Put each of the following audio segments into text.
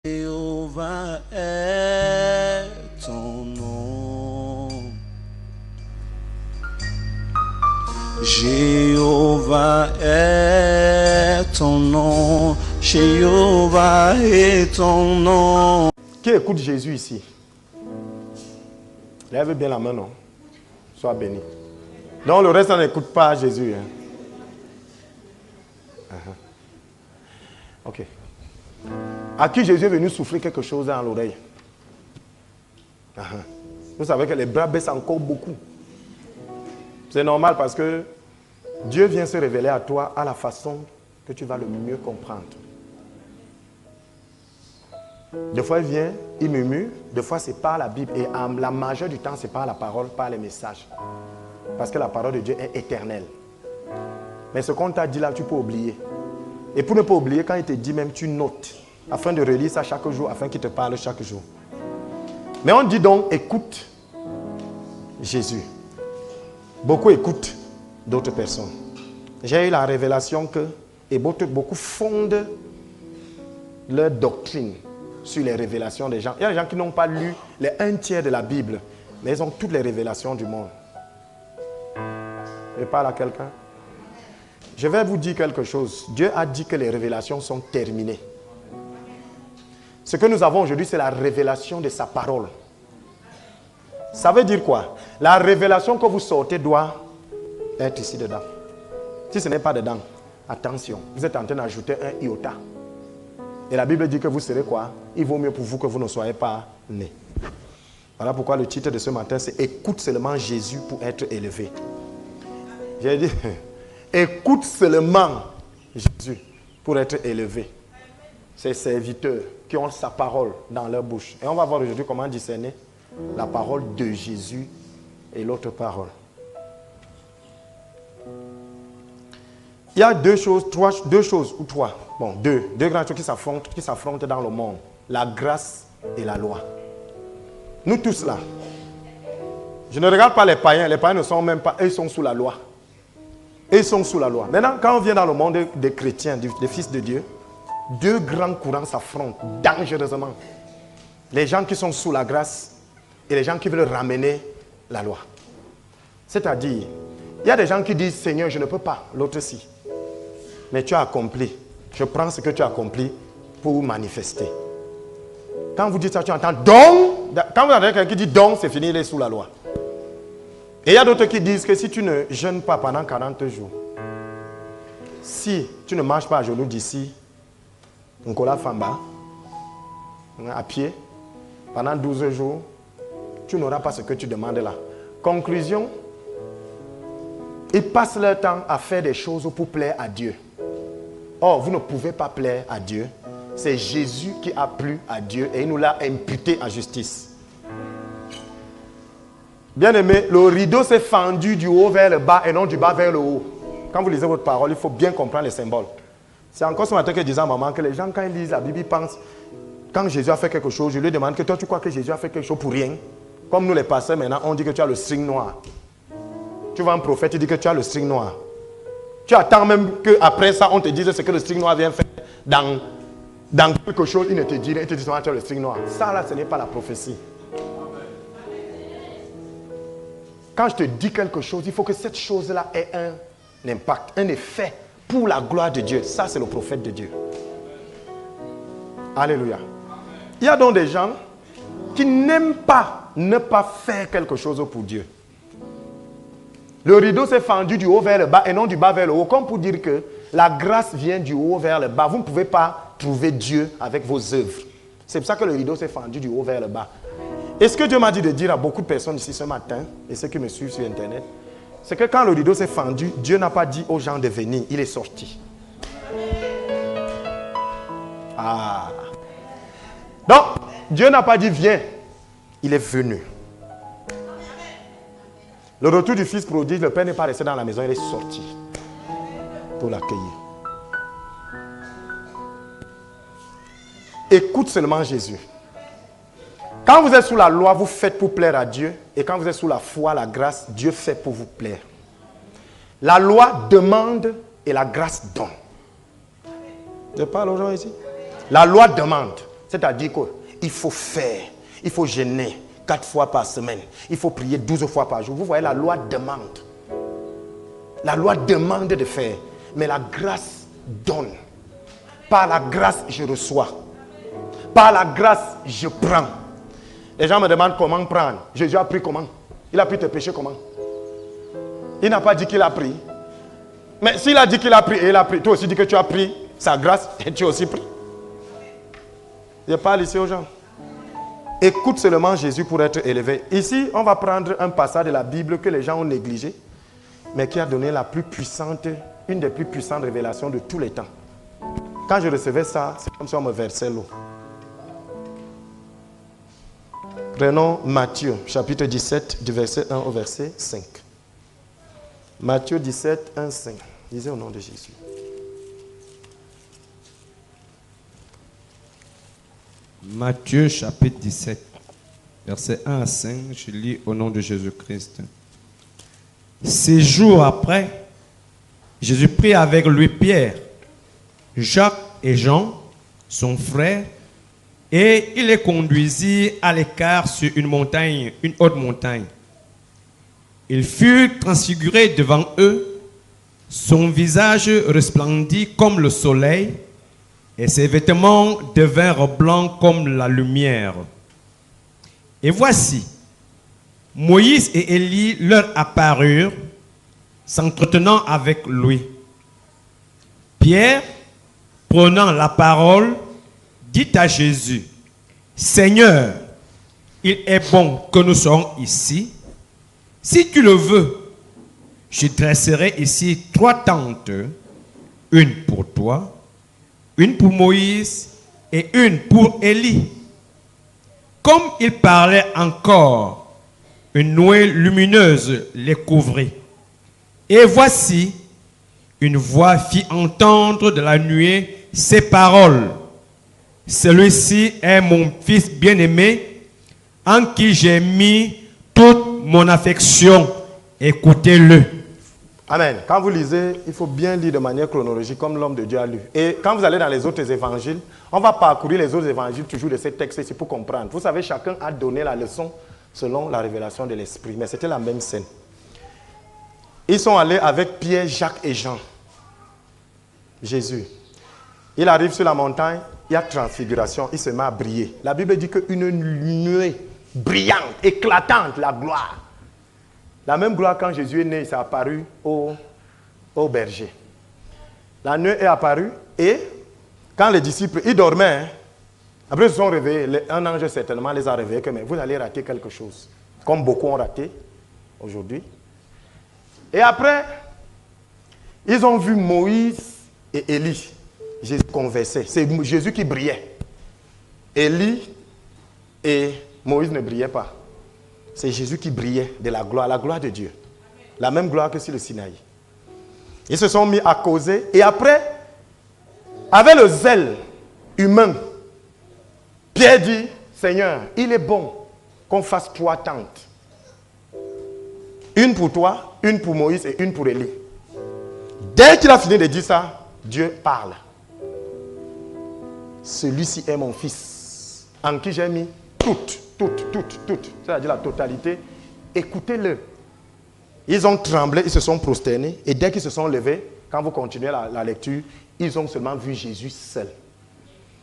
Jéhovah est ton nom. Jéhovah est ton nom. Jéhovah est ton nom. Qui écoute Jésus ici? Lève bien la main, non? Sois béni. Donc le reste, on n'écoute pas Jésus. Hein? Ok. À qui Jésus est venu souffler quelque chose dans l'oreille? Vous savez que les bras baissent encore beaucoup. C'est normal parce que Dieu vient se révéler à toi à la façon que tu vas le mieux comprendre. Des fois, il vient, il murmure. Des fois, c'est par la Bible. Et la majeure du temps, c'est par la parole, par les messages. Parce que la parole de Dieu est éternelle. Mais ce qu'on t'a dit là, tu peux oublier. Et pour ne pas oublier, quand il te dit même, tu notes. Afin de relire ça chaque jour, afin qu'il te parle chaque jour. Mais on dit donc, écoute Jésus. Beaucoup écoutent d'autres personnes. J'ai eu la révélation que, et beaucoup fondent leur doctrine sur les révélations des gens. Il y a des gens qui n'ont pas lu les 1/3 de la Bible, mais ils ont toutes les révélations du monde. Je parle à quelqu'un. Je vais vous dire quelque chose. Dieu a dit que les révélations sont terminées. Ce que nous avons aujourd'hui, c'est la révélation de sa parole. Ça veut dire quoi? La révélation que vous sortez doit être ici dedans. Si ce n'est pas dedans, attention, vous êtes en train d'ajouter un iota. Et la Bible dit que vous serez quoi? Il vaut mieux pour vous que vous ne soyez pas nés. Voilà pourquoi le titre de ce matin, c'est « Écoute seulement Jésus pour être élevé ». J'ai dit « Écoute seulement Jésus pour être élevé ». Ses serviteurs qui ont sa parole dans leur bouche. Et on va voir aujourd'hui comment discerner la parole de Jésus et l'autre parole. Il y a deux choses ou trois. Bon, deux grandes choses qui s'affrontent dans le monde. La grâce et la loi. Nous tous là. Je ne regarde pas les païens. Les païens ne sont même pas, ils sont sous la loi. Ils sont sous la loi. Maintenant, quand on vient dans le monde des chrétiens, des fils de Dieu, deux grands courants s'affrontent dangereusement. Les gens qui sont sous la grâce et les gens qui veulent ramener la loi. C'est-à-dire, il y a des gens qui disent, Seigneur, je ne peux pas, l'autre si. Mais tu as accompli. Je prends ce que tu as accompli pour manifester. Quand vous dites ça, tu entends donc. Quand vous entendez quelqu'un qui dit donc, c'est fini, il est sous la loi. Et il y a d'autres qui disent que si tu ne jeûnes pas pendant 40 jours, si tu ne marches pas à genoux d'ici, Nkola Famba, à pied, pendant 12 jours, tu n'auras pas ce que tu demandes là. Conclusion, ils passent leur temps à faire des choses pour plaire à Dieu. Or, vous ne pouvez pas plaire à Dieu. C'est Jésus qui a plu à Dieu et il nous l'a imputé à justice. Bien aimé, le rideau s'est fendu du haut vers le bas et non du bas vers le haut. Quand vous lisez votre parole, il faut bien comprendre les symboles. C'est encore ce matin que je disais à maman que les gens, quand ils lisent la Bible, ils pensent, quand Jésus a fait quelque chose, je lui demande que toi, tu crois que Jésus a fait quelque chose pour rien? Comme nous les pasteurs, maintenant, on dit que tu as le string noir. Tu vois un prophète, il dit que tu as le string noir. Tu attends même qu'après ça, on te dise ce que le string noir vient faire dans quelque chose, il ne te dit rien, il te dit que tu as le string noir. Ça là, ce n'est pas la prophétie. Quand je te dis quelque chose, il faut que cette chose-là ait un impact, un effet pour la gloire de Dieu. Ça, c'est le prophète de Dieu. Alléluia. Il y a donc des gens qui n'aiment pas ne pas faire quelque chose pour Dieu. Le rideau s'est fendu du haut vers le bas et non du bas vers le haut. Comme pour dire que la grâce vient du haut vers le bas. Vous ne pouvez pas trouver Dieu avec vos œuvres. C'est pour ça que le rideau s'est fendu du haut vers le bas. Et ce que Dieu m'a dit de dire à beaucoup de personnes ici ce matin, et ceux qui me suivent sur Internet, c'est que quand le rideau s'est fendu, Dieu n'a pas dit aux gens de venir, il est sorti. Ah. Donc, Dieu n'a pas dit viens, il est venu. Le retour du fils prodigue, le père n'est pas resté dans la maison, il est sorti pour l'accueillir. Écoute seulement Jésus. Quand vous êtes sous la loi, vous faites pour plaire à Dieu. Et quand vous êtes sous la foi, la grâce, Dieu fait pour vous plaire. La loi demande et la grâce donne. Je parle aux gens ici. La loi demande. C'est-à-dire qu'il faut faire, il faut jeûner 4 fois par semaine, il faut prier 12 fois par jour. Vous voyez, la loi demande. La loi demande de faire, mais la grâce donne. Par la grâce, je reçois. Par la grâce, je prends. Les gens me demandent comment prendre. Jésus a pris comment? Il a pris tes péchés comment? Il n'a pas dit qu'il a pris. Mais s'il a dit qu'il a pris et il a pris, toi aussi dis que tu as pris sa grâce et tu as aussi pris. Je parle ici aux gens. Écoute seulement Jésus pour être élevé. Ici, on va prendre un passage de la Bible que les gens ont négligé, mais qui a donné la plus puissante, une des plus puissantes révélations de tous les temps. Quand je recevais ça, c'est comme si on me versait l'eau. Prenons Matthieu, chapitre 17, du verset 1 au verset 5. Matthieu 17, 1, 5. Lisez au nom de Jésus. Matthieu, chapitre 17, verset 1 à 5. Je lis au nom de Jésus-Christ. 6 jours après, Jésus prit avec lui Pierre, Jacques et Jean, son frère, et il les conduisit à l'écart sur une montagne, une haute montagne. Il fut transfiguré devant eux, son visage resplendit comme le soleil, et ses vêtements devinrent blancs comme la lumière. Et voici, Moïse et Élie leur apparurent, s'entretenant avec lui. Pierre, prenant la parole, dit à Jésus, « Seigneur, il est bon que nous soyons ici. Si tu le veux, je dresserai ici 3 tentes, une pour toi, une pour Moïse et une pour Élie. » Comme il parlait encore, une nuée lumineuse les couvrit. Et voici, une voix fit entendre de la nuée ces paroles. « Celui-ci est mon fils bien-aimé, en qui j'ai mis toute mon affection. Écoutez-le. » Amen. Quand vous lisez, il faut bien lire de manière chronologique comme l'homme de Dieu a lu. Et quand vous allez dans les autres évangiles, on va parcourir les autres évangiles toujours de ces textes-ci pour comprendre. Vous savez, chacun a donné la leçon selon la révélation de l'Esprit. Mais c'était la même scène. Ils sont allés avec Pierre, Jacques et Jean. Jésus. Il arrive sur la montagne, il y a transfiguration, il se met à briller. La Bible dit qu'une nuée brillante, éclatante, la gloire. La même gloire quand Jésus est né, il s'est apparu au berger. La nuée est apparue et quand les disciples, ils dormaient, après ils se sont réveillés, un ange certainement les a réveillés que mais vous allez rater quelque chose. Comme beaucoup ont raté aujourd'hui. Et après, ils ont vu Moïse et Élie. Jésus conversait. C'est Jésus qui brillait. Élie et Moïse ne brillaient pas. C'est Jésus qui brillait de la gloire de Dieu. La même gloire que sur le Sinaï. Ils se sont mis à causer. Et après, avec le zèle humain, Pierre dit, Seigneur, il est bon qu'on fasse 3 tentes. Une pour toi, une pour Moïse et une pour Élie. Dès qu'il a fini de dire ça, Dieu parle. Celui-ci est mon fils, en qui j'ai mis toute, c'est-à-dire la totalité. Écoutez-le. Ils ont tremblé, ils se sont prosternés, et dès qu'ils se sont levés, quand vous continuez la lecture, ils ont seulement vu Jésus seul.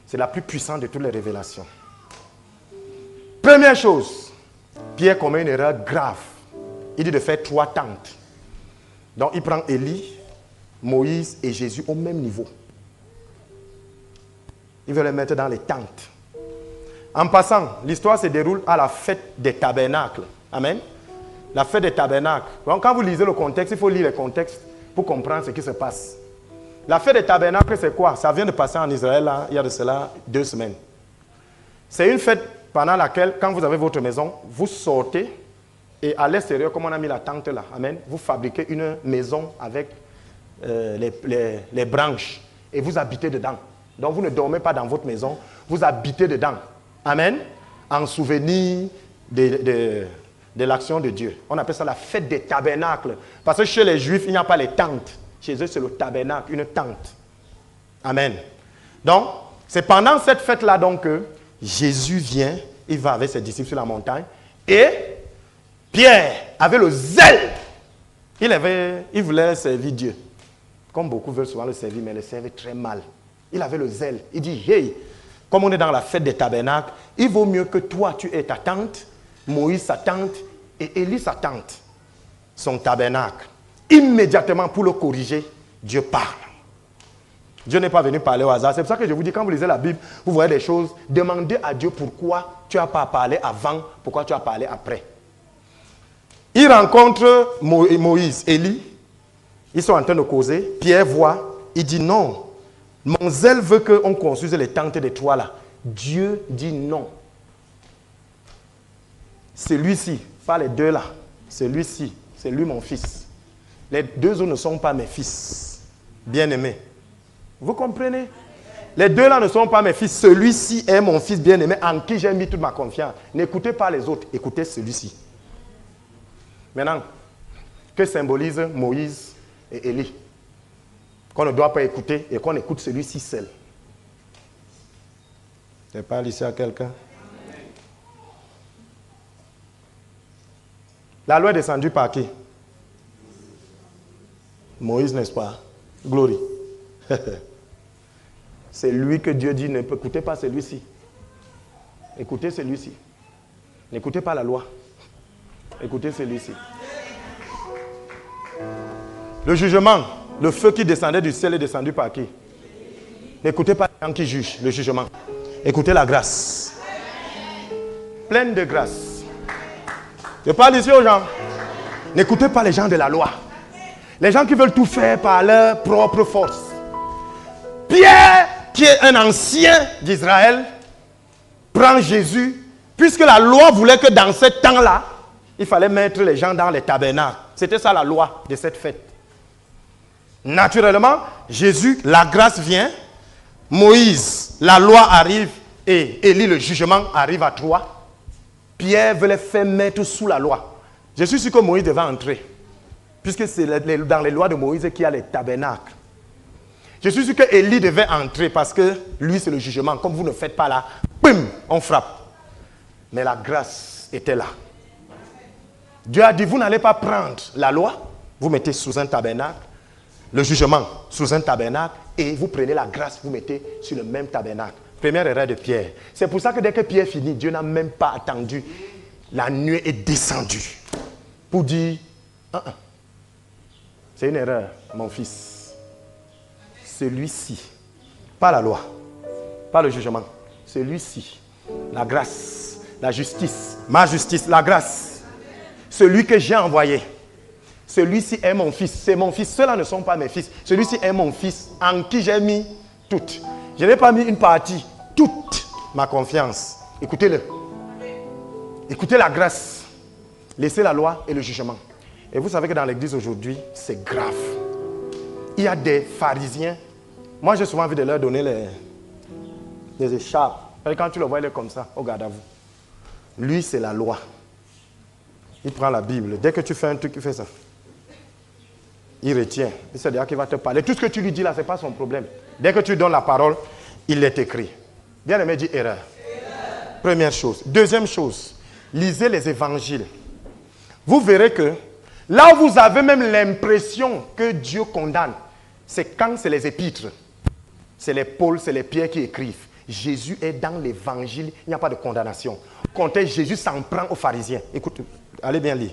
C'est la plus puissante de toutes les révélations. Première chose, Pierre commet une erreur grave. Il dit de faire 3 tentes. Donc il prend Élie, Moïse et Jésus au même niveau. Il veut les mettre dans les tentes. En passant, l'histoire se déroule à la fête des tabernacles. Amen. La fête des tabernacles. Donc, quand vous lisez le contexte, il faut lire le contexte pour comprendre ce qui se passe. La fête des tabernacles, c'est quoi? Ça vient de passer en Israël, là, il y a de cela 2 semaines. C'est une fête pendant laquelle, quand vous avez votre maison, vous sortez et à l'extérieur, comme on a mis la tente là, amen, vous fabriquez une maison avec les branches et vous habitez dedans. Donc vous ne dormez pas dans votre maison, vous habitez dedans. Amen. En souvenir de l'action de Dieu. On appelle ça la fête des tabernacles. Parce que chez les Juifs, il n'y a pas les tentes. Chez eux, c'est le tabernacle, une tente. Amen. Donc, c'est pendant cette fête-là donc que Jésus vient, il va avec ses disciples sur la montagne. Et Pierre avait le zèle. Il voulait servir Dieu. Comme beaucoup veulent souvent le servir, mais le servir très mal. Il avait le zèle. Il dit, hey, comme on est dans la fête des tabernacles, il vaut mieux que toi, tu aies ta tente, Moïse sa tente et Élie sa tente, son tabernacle. Immédiatement, pour le corriger, Dieu parle. Dieu n'est pas venu parler au hasard. C'est pour ça que je vous dis, quand vous lisez la Bible, vous voyez des choses, demandez à Dieu pourquoi tu n'as pas parlé avant, pourquoi tu as parlé après. Il rencontre Moïse, Élie. Ils sont en train de causer. Pierre voit. Il dit non. Mon zèle veut qu'on construise les tentes des trois là. Dieu dit non. Celui-ci, pas les deux là. Celui-ci, c'est lui mon fils. Les deux autres ne sont pas mes fils. Bien-aimés. Vous comprenez? Les deux là ne sont pas mes fils. Celui-ci est mon fils bien-aimé en qui j'ai mis toute ma confiance. N'écoutez pas les autres, écoutez celui-ci. Maintenant, que symbolise Moïse et Élie? Qu'on ne doit pas écouter et qu'on écoute celui-ci seul. Je parle ici à quelqu'un. La loi est descendue par qui? Moïse, n'est-ce pas? Glory. C'est lui que Dieu dit, ne écoutez pas celui-ci. Écoutez celui-ci. N'écoutez pas la loi. Écoutez celui-ci. Le jugement, le feu qui descendait du ciel est descendu par qui? N'écoutez pas les gens qui jugent le jugement. Écoutez la grâce. Pleine de grâce. Je parle ici aux gens. N'écoutez pas les gens de la loi. Les gens qui veulent tout faire par leur propre force. Pierre, qui est un ancien d'Israël, prend Jésus, puisque la loi voulait que dans ce temps-là, il fallait mettre les gens dans les tabernacles. C'était ça la loi de cette fête. Naturellement, Jésus, la grâce vient, Moïse, la loi arrive, et Élie, le jugement arrive à trois. Pierre veut les faire mettre sous la loi. Je suis sûr que Moïse devait entrer, puisque c'est dans les lois de Moïse qu'il y a les tabernacles. Je suis sûr que Élie devait entrer, parce que lui, c'est le jugement. Comme vous ne faites pas là, boum, on frappe. Mais la grâce était là. Dieu a dit, vous n'allez pas prendre la loi, vous mettez sous un tabernacle, le jugement sous un tabernacle, et vous prenez la grâce, vous mettez sur le même tabernacle. Première erreur de Pierre. C'est pour ça que dès que Pierre finit, Dieu n'a même pas attendu. La nuée est descendue pour dire, c'est une erreur, mon fils. Celui-ci, pas la loi, pas le jugement, celui-ci, la grâce, la justice, ma justice, la grâce, celui que j'ai envoyé, celui-ci est mon fils, c'est mon fils, ceux-là ne sont pas mes fils, celui-ci est mon fils en qui j'ai mis toute. Je n'ai pas mis une partie, toute ma confiance. Écoutez-le. Écoutez la grâce, laissez la loi et le jugement. Et vous savez que dans l'église aujourd'hui, c'est grave. Il y a des pharisiens. Moi, j'ai souvent envie de leur donner les écharpes. Et quand tu le vois, il est comme ça. Regarde à vous. Lui, c'est la loi. Il prend la Bible. Dès que tu fais un truc, il fait ça. Il retient. Il sait déjà qu'il va te parler. Tout ce que tu lui dis là, ce n'est pas son problème. Dès que tu donnes la parole, il est écrit. Bien aimé dit erreur. Première chose. Deuxième chose, lisez les évangiles. Vous verrez que là où vous avez même l'impression que Dieu condamne, c'est quand c'est les épîtres. C'est les Paul, c'est les Pierre qui écrivent. Jésus est dans l'évangile, il n'y a pas de condamnation. Quand Jésus s'en prend aux pharisiens. Écoute, allez bien lire.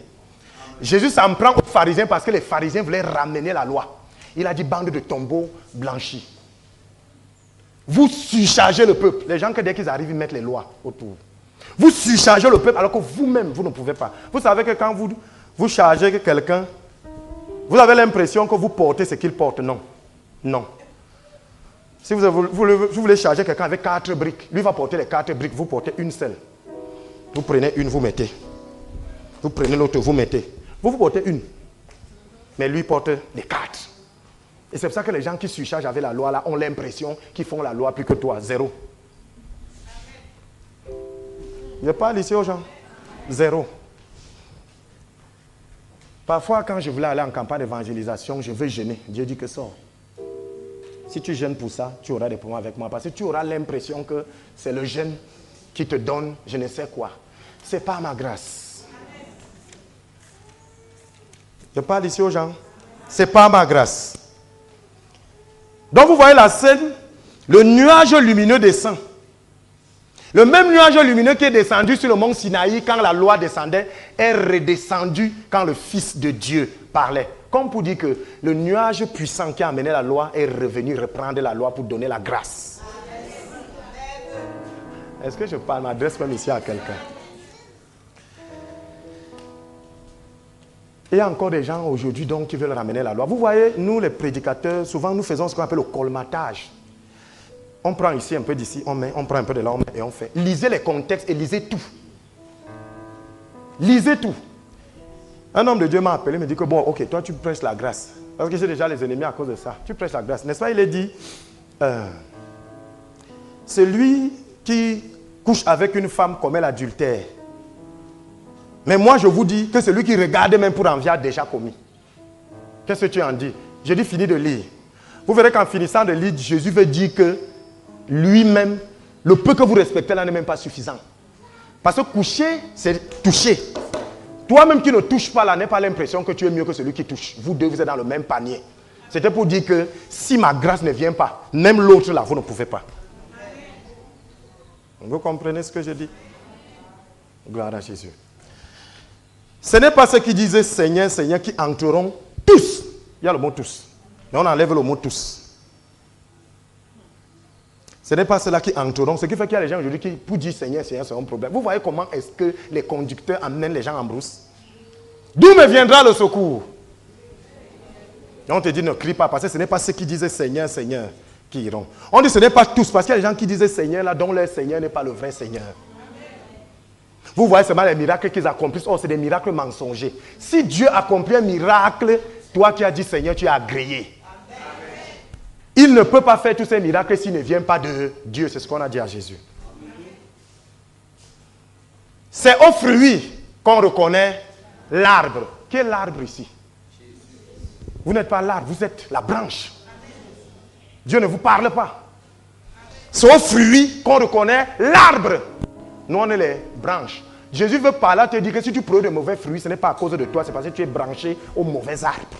Jésus s'en prend aux pharisiens parce que les pharisiens voulaient ramener la loi. Il a dit bande de tombeaux blanchis. Vous surchargez le peuple. Les gens que dès qu'ils arrivent, ils mettent les lois autour. Vous surchargez le peuple alors que vous-même, vous ne pouvez pas. Vous savez que quand vous chargez quelqu'un, vous avez l'impression que vous portez ce qu'il porte. Non. Non. Si vous voulez charger quelqu'un avec 4 briques, lui va porter les 4 briques, vous portez une seule. Vous prenez une, vous mettez. Vous prenez l'autre, vous mettez. Vous portez une. Mais lui porte les 4. Et c'est pour ça que les gens qui surchargent avec la loi là ont l'impression qu'ils font la loi plus que toi. 0. Je parle ici aux gens. 0. Parfois, quand je voulais aller en campagne d'évangélisation, je veux jeûner. Dieu dit que sors. Si tu jeûnes pour ça, tu auras des problèmes avec moi. Parce que tu auras l'impression que c'est le jeûne qui te donne je ne sais quoi. Ce n'est pas ma grâce. Je parle ici aux gens. Ce n'est pas ma grâce. Donc vous voyez la scène, le nuage lumineux descend. Le même nuage lumineux qui est descendu sur le mont Sinaï quand la loi descendait est redescendu quand le Fils de Dieu parlait. Comme pour dire que le nuage puissant qui a amené la loi est revenu reprendre la loi pour donner la grâce. Est-ce que je parle, m'adresse même ici à quelqu'un? Il y a encore des gens aujourd'hui donc qui veulent ramener la loi. Vous voyez, nous les prédicateurs, souvent nous faisons ce qu'on appelle le colmatage. On prend ici un peu d'ici, on met, on prend un peu de là, on met et on fait. Lisez les contextes et lisez tout. Lisez tout. Un homme de Dieu m'a appelé, me dit que bon, ok, toi tu prêches la grâce. Parce que j'ai déjà les ennemis à cause de ça. Tu prêches la grâce. N'est-ce pas? Il est dit, celui qui couche avec une femme commet l'adultère. Mais moi je vous dis que celui qui regarde même pour envier a déjà commis. Qu'est-ce que tu en dis? J'ai dit fini de lire. Vous verrez qu'en finissant de lire, Jésus veut dire que lui-même, le peu que vous respectez là n'est même pas suffisant. Parce que coucher, c'est toucher. Toi-même qui ne touches pas là, n'aie pas l'impression que tu es mieux que celui qui touche. Vous deux, vous êtes dans le même panier. C'était pour dire que si ma grâce ne vient pas, même l'autre là, vous ne pouvez pas. Vous comprenez ce que je dis? Gloire à Jésus. Ce n'est pas ceux qui disaient Seigneur, Seigneur qui entreront tous. Il y a le mot tous. Mais on enlève le mot tous. Ce n'est pas ceux-là qui entreront. Ce qui fait qu'il y a des gens aujourd'hui qui, pour dire Seigneur, Seigneur, c'est un problème. Vous voyez comment est-ce que les conducteurs amènent les gens en brousse? D'où me viendra le secours? Et on te dit ne crie pas parce que ce n'est pas ceux qui disaient Seigneur, Seigneur qui iront. On dit ce n'est pas tous parce qu'il y a des gens qui disaient Seigneur là dont leur Seigneur n'est pas le vrai Seigneur. Vous voyez seulement les miracles qu'ils accomplissent. Oh, c'est des miracles mensongers. Si Dieu accomplit un miracle, toi qui as dit Seigneur, tu es agréé. Il ne peut pas faire tous ces miracles s'il ne vient pas de Dieu. C'est ce qu'on a dit à Jésus. C'est au fruit qu'on reconnaît l'arbre. Qui est l'arbre ici? Vous n'êtes pas l'arbre, vous êtes la branche. Dieu ne vous parle pas. C'est au fruit qu'on reconnaît l'arbre. Nous, on est les branches. Jésus veut parler, te dire que si tu produis de mauvais fruits, ce n'est pas à cause de toi, c'est parce que tu es branché au mauvais arbre.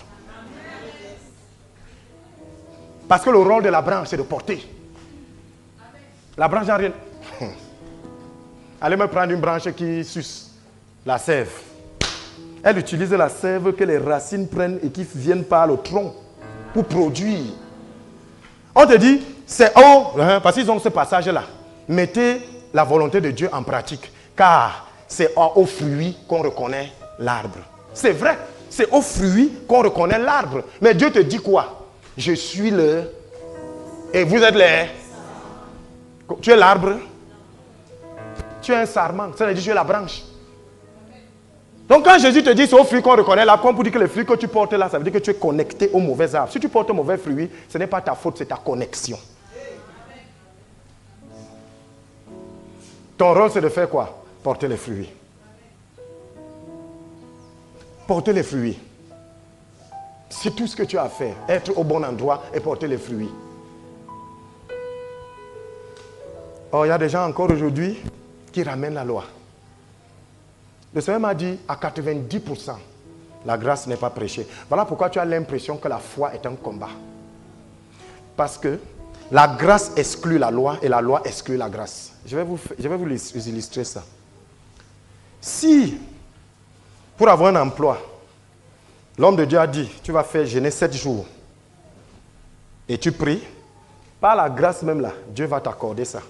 Parce que le rôle de la branche, c'est de porter. La branche n'a rien. Allez me prendre une branche qui suce la sève. Elle utilise la sève que les racines prennent et qui viennent par le tronc pour produire. On te dit, c'est parce qu'ils ont ce passage-là. Mettez la volonté de Dieu en pratique. Car c'est au fruit qu'on reconnaît l'arbre. C'est vrai, c'est au fruit qu'on reconnaît l'arbre. Mais Dieu te dit quoi? Je suis le... Et vous êtes les... Tu es l'arbre. Tu es un sarment. Ça veut dire que tu es la branche. Donc quand Jésus te dit c'est au fruit qu'on reconnaît l'arbre, comme pour dire que le fruit que tu portes là, ça veut dire que tu es connecté au mauvais arbre. Si tu portes un mauvais fruit, ce n'est pas ta faute, c'est ta connexion. Ton rôle c'est de faire quoi? Porter les fruits. Porter les fruits. C'est tout ce que tu as à faire. Être au bon endroit et porter les fruits. Oh, il y a des gens encore aujourd'hui qui ramènent la loi. Le Seigneur m'a dit à 90%, la grâce n'est pas prêchée. Voilà pourquoi tu as l'impression que la foi est un combat. Parce que la grâce exclut la loi et la loi exclut la grâce. Je vais vous illustrer ça. Si, pour avoir un emploi, l'homme de Dieu a dit, tu vas faire jeûner 7 jours. Et tu pries. Par la grâce même là, Dieu va t'accorder ça.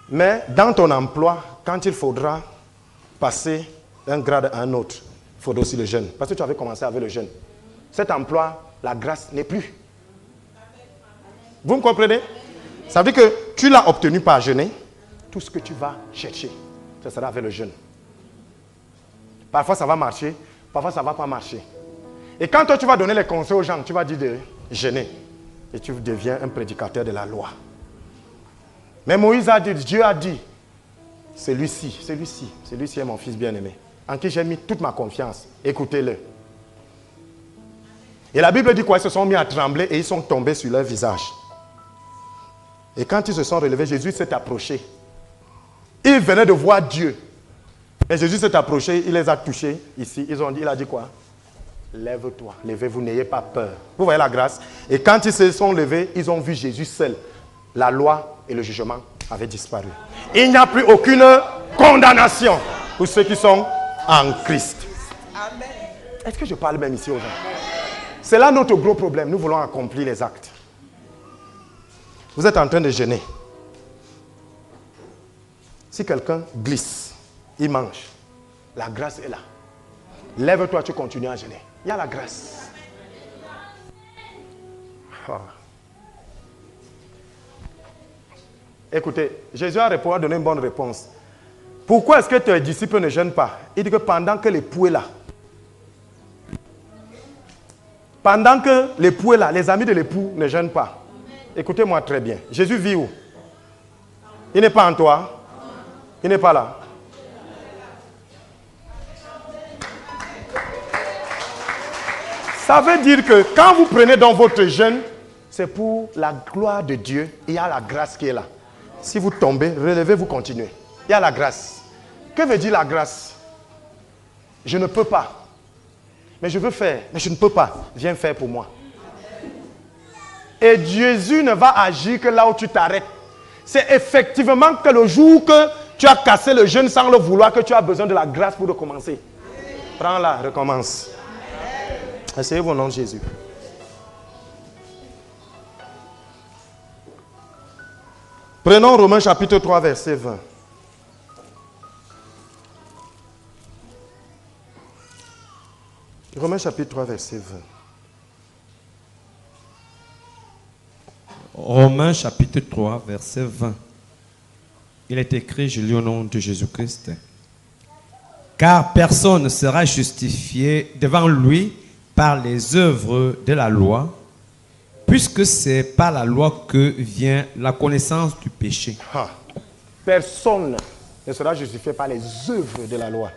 Mais dans ton emploi, quand il faudra passer d'un grade à un autre, il faudra aussi le jeûne. Parce que tu avais commencé avec le jeûne. Cet emploi, la grâce n'est plus. Vous me comprenez? Ça veut dire que tu l'as obtenu par jeûner. Tout ce que tu vas chercher, ce sera avec le jeûne. Parfois ça va marcher, parfois ça ne va pas marcher. Et quand toi tu vas donner les conseils aux gens, tu vas dire de jeûner. Et tu deviens un prédicateur de la loi. Mais Moïse a dit, Dieu a dit, celui-ci est mon fils bien-aimé, en qui j'ai mis toute ma confiance. Écoutez-le. Et la Bible dit quoi? Ils se sont mis à trembler et ils sont tombés sur leur visage. Et quand ils se sont relevés, Jésus s'est approché. Ils venaient de voir Dieu. Et Jésus s'est approché, il les a touchés ici. Il a dit quoi? Lève-toi, levez-vous, n'ayez pas peur. Vous voyez la grâce? Et quand ils se sont levés, ils ont vu Jésus seul. La loi et le jugement avaient disparu. Il n'y a plus aucune condamnation pour ceux qui sont en Christ. Amen. Est-ce que je parle même ici aux gens? C'est là notre gros problème. Nous voulons accomplir les actes. Vous êtes en train de jeûner. Si quelqu'un glisse, il mange. La grâce est là. Lève-toi, tu continues à jeûner. Il y a la grâce. Oh. Écoutez, Jésus a donné une bonne réponse. Pourquoi est-ce que tes disciples ne jeûnent pas? Il dit que pendant que l'époux est là, les amis de l'époux ne jeûnent pas. Écoutez-moi très bien. Jésus vit où? Il n'est pas en toi. Il n'est pas là. Ça veut dire que quand vous prenez dans votre jeûne, c'est pour la gloire de Dieu. Il y a la grâce qui est là. Si vous tombez, relevez, vous continuez. Il y a la grâce. Que veut dire la grâce? Je ne peux pas. Mais je veux faire. Mais je ne peux pas. Viens faire pour moi. Et Jésus ne va agir que là où tu t'arrêtes. C'est effectivement que le jour que tu as cassé le jeûne sans le vouloir, que tu as besoin de la grâce pour recommencer. Prends-la, recommence. Essayez-vous au nom de Jésus. Prenons Romains chapitre 3, verset 20. Romains chapitre 3, verset 20. Romains chapitre 3, verset 20. Il est écrit, je lis au nom de Jésus-Christ. Car personne ne sera justifié devant lui par les œuvres de la loi, puisque c'est par la loi que vient la connaissance du péché. Personne ne sera justifié par les œuvres de la loi.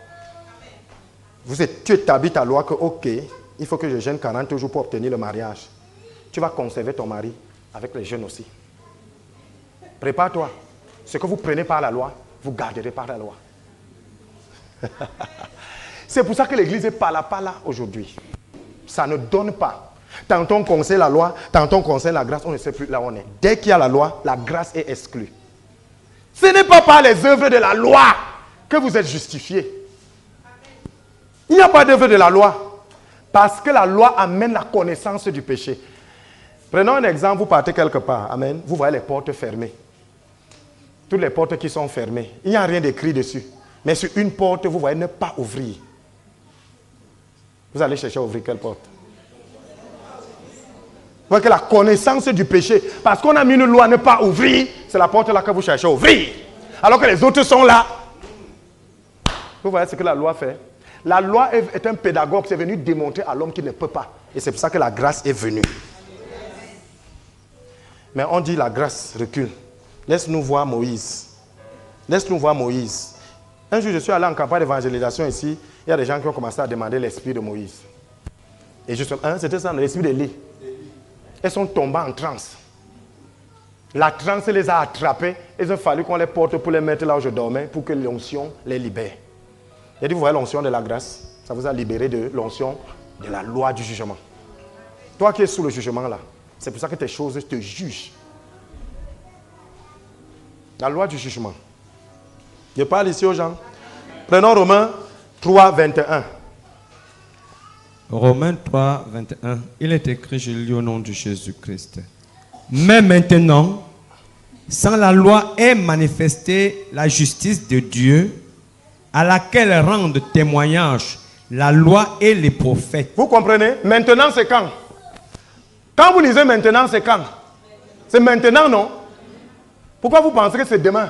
Tu établis ta loi que, ok, il faut que je jeûne 40 jours pour obtenir le mariage. Tu vas conserver ton mari avec les jeûnes aussi. Prépare-toi. Ce que vous prenez par la loi, vous garderez par la loi. C'est pour ça que l'église est pas là aujourd'hui. Ça ne donne pas. Tantôt on conseille la loi, tantôt on conseille la grâce, on ne sait plus là où on est. Dès qu'il y a la loi, la grâce est exclue. Ce n'est pas par les œuvres de la loi que vous êtes justifiés. Il n'y a pas d'œuvre de la loi. Parce que la loi amène la connaissance du péché. Prenons un exemple, vous partez quelque part. Amen. Vous voyez les portes fermées. Toutes les portes qui sont fermées. Il n'y a rien d'écrit dessus. Mais sur une porte, vous voyez ne pas ouvrir. Vous allez chercher à ouvrir quelle porte? Vous voyez que la connaissance du péché, parce qu'on a mis une loi ne pas ouvrir, c'est la porte là que vous cherchez à ouvrir. Alors que les autres sont là. Vous voyez ce que la loi fait? La loi est un pédagogue, c'est venu démontrer à l'homme qu'il ne peut pas. Et c'est pour ça que la grâce est venue. Mais on dit la grâce recule. Laisse-nous voir Moïse. Laisse-nous voir Moïse. Un jour, je suis allé en campagne d'évangélisation ici. Il y a des gens qui ont commencé à demander l'esprit de Moïse. Et justement, c'était ça, l'esprit d'Élie. Ils sont tombés en transe. La transe les a attrapés. Il a fallu qu'on les porte pour les mettre là où je dormais, pour que l'onction les libère. Il a dit, vous voyez l'onction de la grâce, ça vous a libéré de l'onction de la loi du jugement. Toi qui es sous le jugement là, c'est pour ça que tes choses te jugent. La loi du jugement. Je parle ici aux gens. Prenons Romains 3, 21. Romains 3, 21. Il est écrit, je lis au nom de Jésus-Christ. Mais maintenant, sans la loi est manifestée la justice de Dieu, à laquelle rendent témoignage la loi et les prophètes. Vous comprenez? Maintenant, c'est quand? Quand vous lisez maintenant, c'est quand? C'est maintenant, non? Pourquoi vous pensez que c'est demain?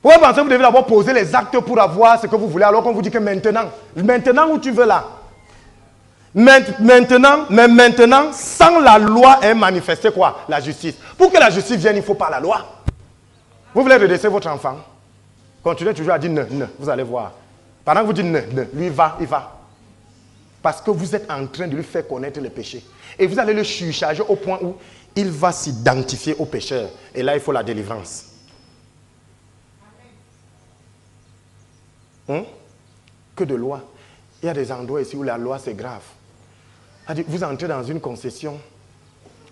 Pourquoi vous pensez que vous devez d'abord poser les actes pour avoir ce que vous voulez alors qu'on vous dit que maintenant? Maintenant où tu veux là? Maintenant, sans la loi est manifestée quoi? La justice. Pour que la justice vienne, il faut pas la loi. Vous voulez redresser votre enfant? Continuez toujours à dire ne, vous allez voir. Pendant que vous dites ne, lui il va. Parce que vous êtes en train de lui faire connaître le péché. Et vous allez le surcharger au point où il va s'identifier au pécheur. Et là, il faut la délivrance. Que de loi. Il y a des endroits ici où la loi, c'est grave. Vous entrez dans une concession,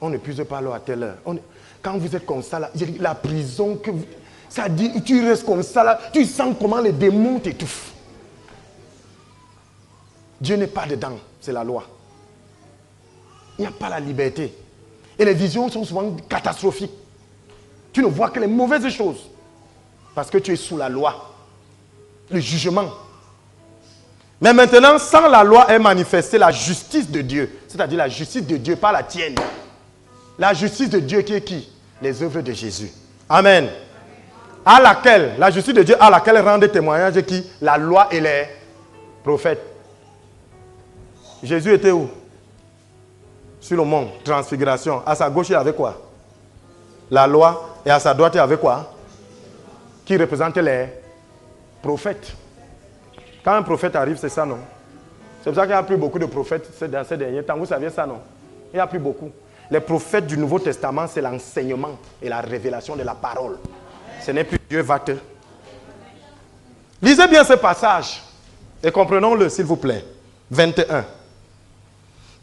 on ne puise pas l'eau à telle heure. Quand vous êtes comme ça, là, la prison, ça dit, tu restes comme ça, là, tu sens comment les démons t'étouffent. Dieu n'est pas dedans, c'est la loi. Il n'y a pas la liberté. Et les visions sont souvent catastrophiques. Tu ne vois que les mauvaises choses. Parce que tu es sous la loi. Le jugement. Mais maintenant, sans la loi est manifestée la justice de Dieu. C'est-à-dire la justice de Dieu, pas la tienne. La justice de Dieu qui est qui? Les œuvres de Jésus. Amen. À laquelle, la justice de Dieu à laquelle rendent témoignage qui? La loi et les prophètes. Jésus était où? Sur le mont, transfiguration. À sa gauche, il y avait quoi? La loi. Et à sa droite, il y avait quoi? Qui représente les prophètes. Quand un prophète arrive, c'est ça, non? C'est pour ça qu'il n'y a plus beaucoup de prophètes dans ces derniers temps. Vous saviez ça, non? Il n'y a plus beaucoup. Les prophètes du Nouveau Testament, c'est l'enseignement et la révélation de la parole. Ce n'est plus Dieu va te. Lisez bien ce passage et comprenons-le, s'il vous plaît. 21.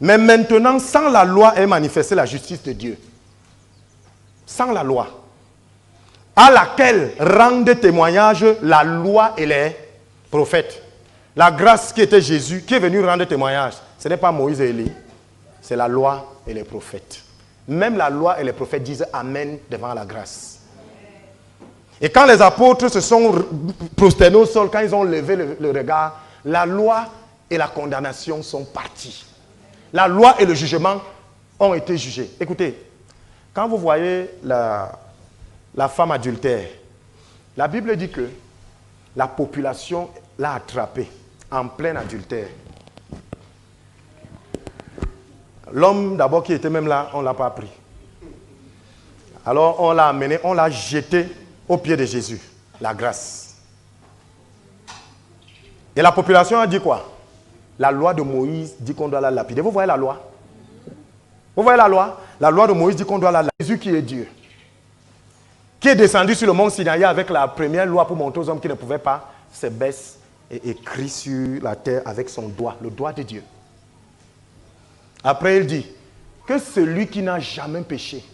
Mais maintenant, sans la loi est manifestée la justice de Dieu. Sans la loi. À laquelle rendent témoignage la loi et les prophètes. La grâce qui était Jésus, qui est venu rendre témoignage, ce n'est pas Moïse et Élie, c'est la loi et les prophètes. Même la loi et les prophètes disent Amen devant la grâce. Et quand les apôtres se sont prosternés au sol, quand ils ont levé le regard, la loi et la condamnation sont partis. La loi et le jugement ont été jugés. Écoutez, quand vous voyez la femme adultère, la Bible dit que la population l'a attrapée en plein adultère. L'homme d'abord qui était même là, on ne l'a pas pris. Alors on l'a amené, on l'a jeté au pied de Jésus, la grâce. Et la population a dit quoi? La loi de Moïse dit qu'on doit la lapider. Vous voyez la loi? Vous voyez la loi? La loi de Moïse dit qu'on doit la lapider. Jésus qui est Dieu, qui est descendu sur le mont Sinaï avec la première loi pour montrer aux hommes qui ne pouvaient pas, se baisse et écrit sur la terre avec son doigt, le doigt de Dieu. Après il dit que celui qui n'a jamais péché,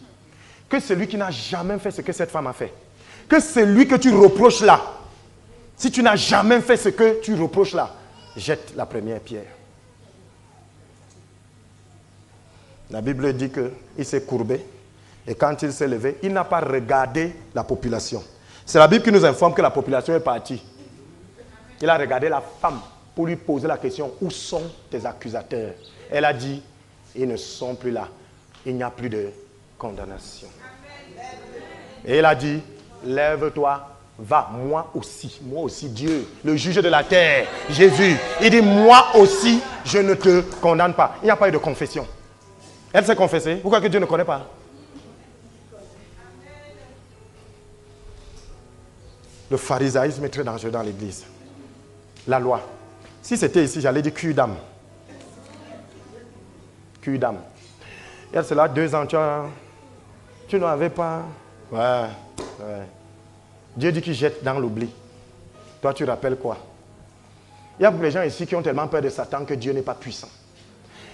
que celui qui n'a jamais fait ce que cette femme a fait, que celui que tu reproches là, si tu n'as jamais fait ce que tu reproches là, jette la première pierre. La Bible dit qu'il s'est courbé et quand il s'est levé, il n'a pas regardé la population. C'est la Bible qui nous informe que la population est partie. Il a regardé la femme pour lui poser la question, où sont tes accusateurs? Elle a dit, ils ne sont plus là. Il n'y a plus de condamnation. Et il a dit, lève-toi, va, moi aussi Dieu, le juge de la terre, Jésus. Il dit, moi aussi, je ne te condamne pas. Il n'y a pas eu de confession. Elle s'est confessée. Pourquoi que Dieu ne connaît pas? Le pharisaïsme est très dangereux dans l'église. La loi. Si c'était ici, j'allais dire cul d'âme. Cul d'âme. Il y a cela 2 ans, tu n'avais pas. Ouais. Dieu dit qu'il jette dans l'oubli. Toi, tu rappelles quoi? Il y a beaucoup de gens ici qui ont tellement peur de Satan que Dieu n'est pas puissant.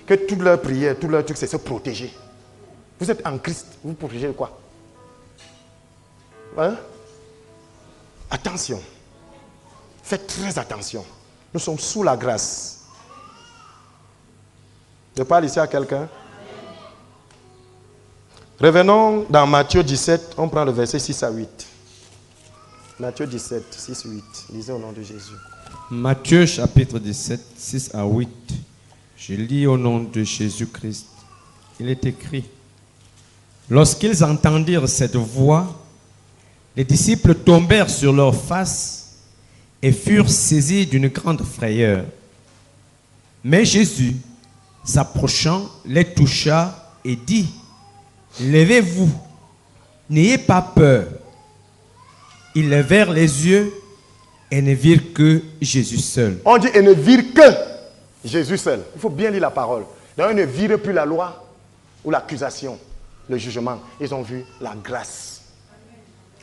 Que toute leur prière, tout leur truc, c'est se protéger. Vous êtes en Christ, vous protégez de quoi? Hein? Attention. Faites très attention. Nous sommes sous la grâce. Je parle ici à quelqu'un. Revenons dans Matthieu 17, on prend le verset 6 à 8. Matthieu 17, 6, 8. Lisez au nom de Jésus. Matthieu chapitre 17, 6 à 8. Je lis au nom de Jésus-Christ. Il est écrit: lorsqu'ils entendirent cette voix, les disciples tombèrent sur leurs faces et furent saisis d'une grande frayeur. Mais Jésus, s'approchant, les toucha et dit: levez-vous, n'ayez pas peur. Ils levèrent les yeux et ne virent que Jésus seul. On dit et ne virent que Jésus seul. Il faut bien lire la parole. Donc ils ne virent plus la loi ou l'accusation. le jugement. Ils ont vu la grâce.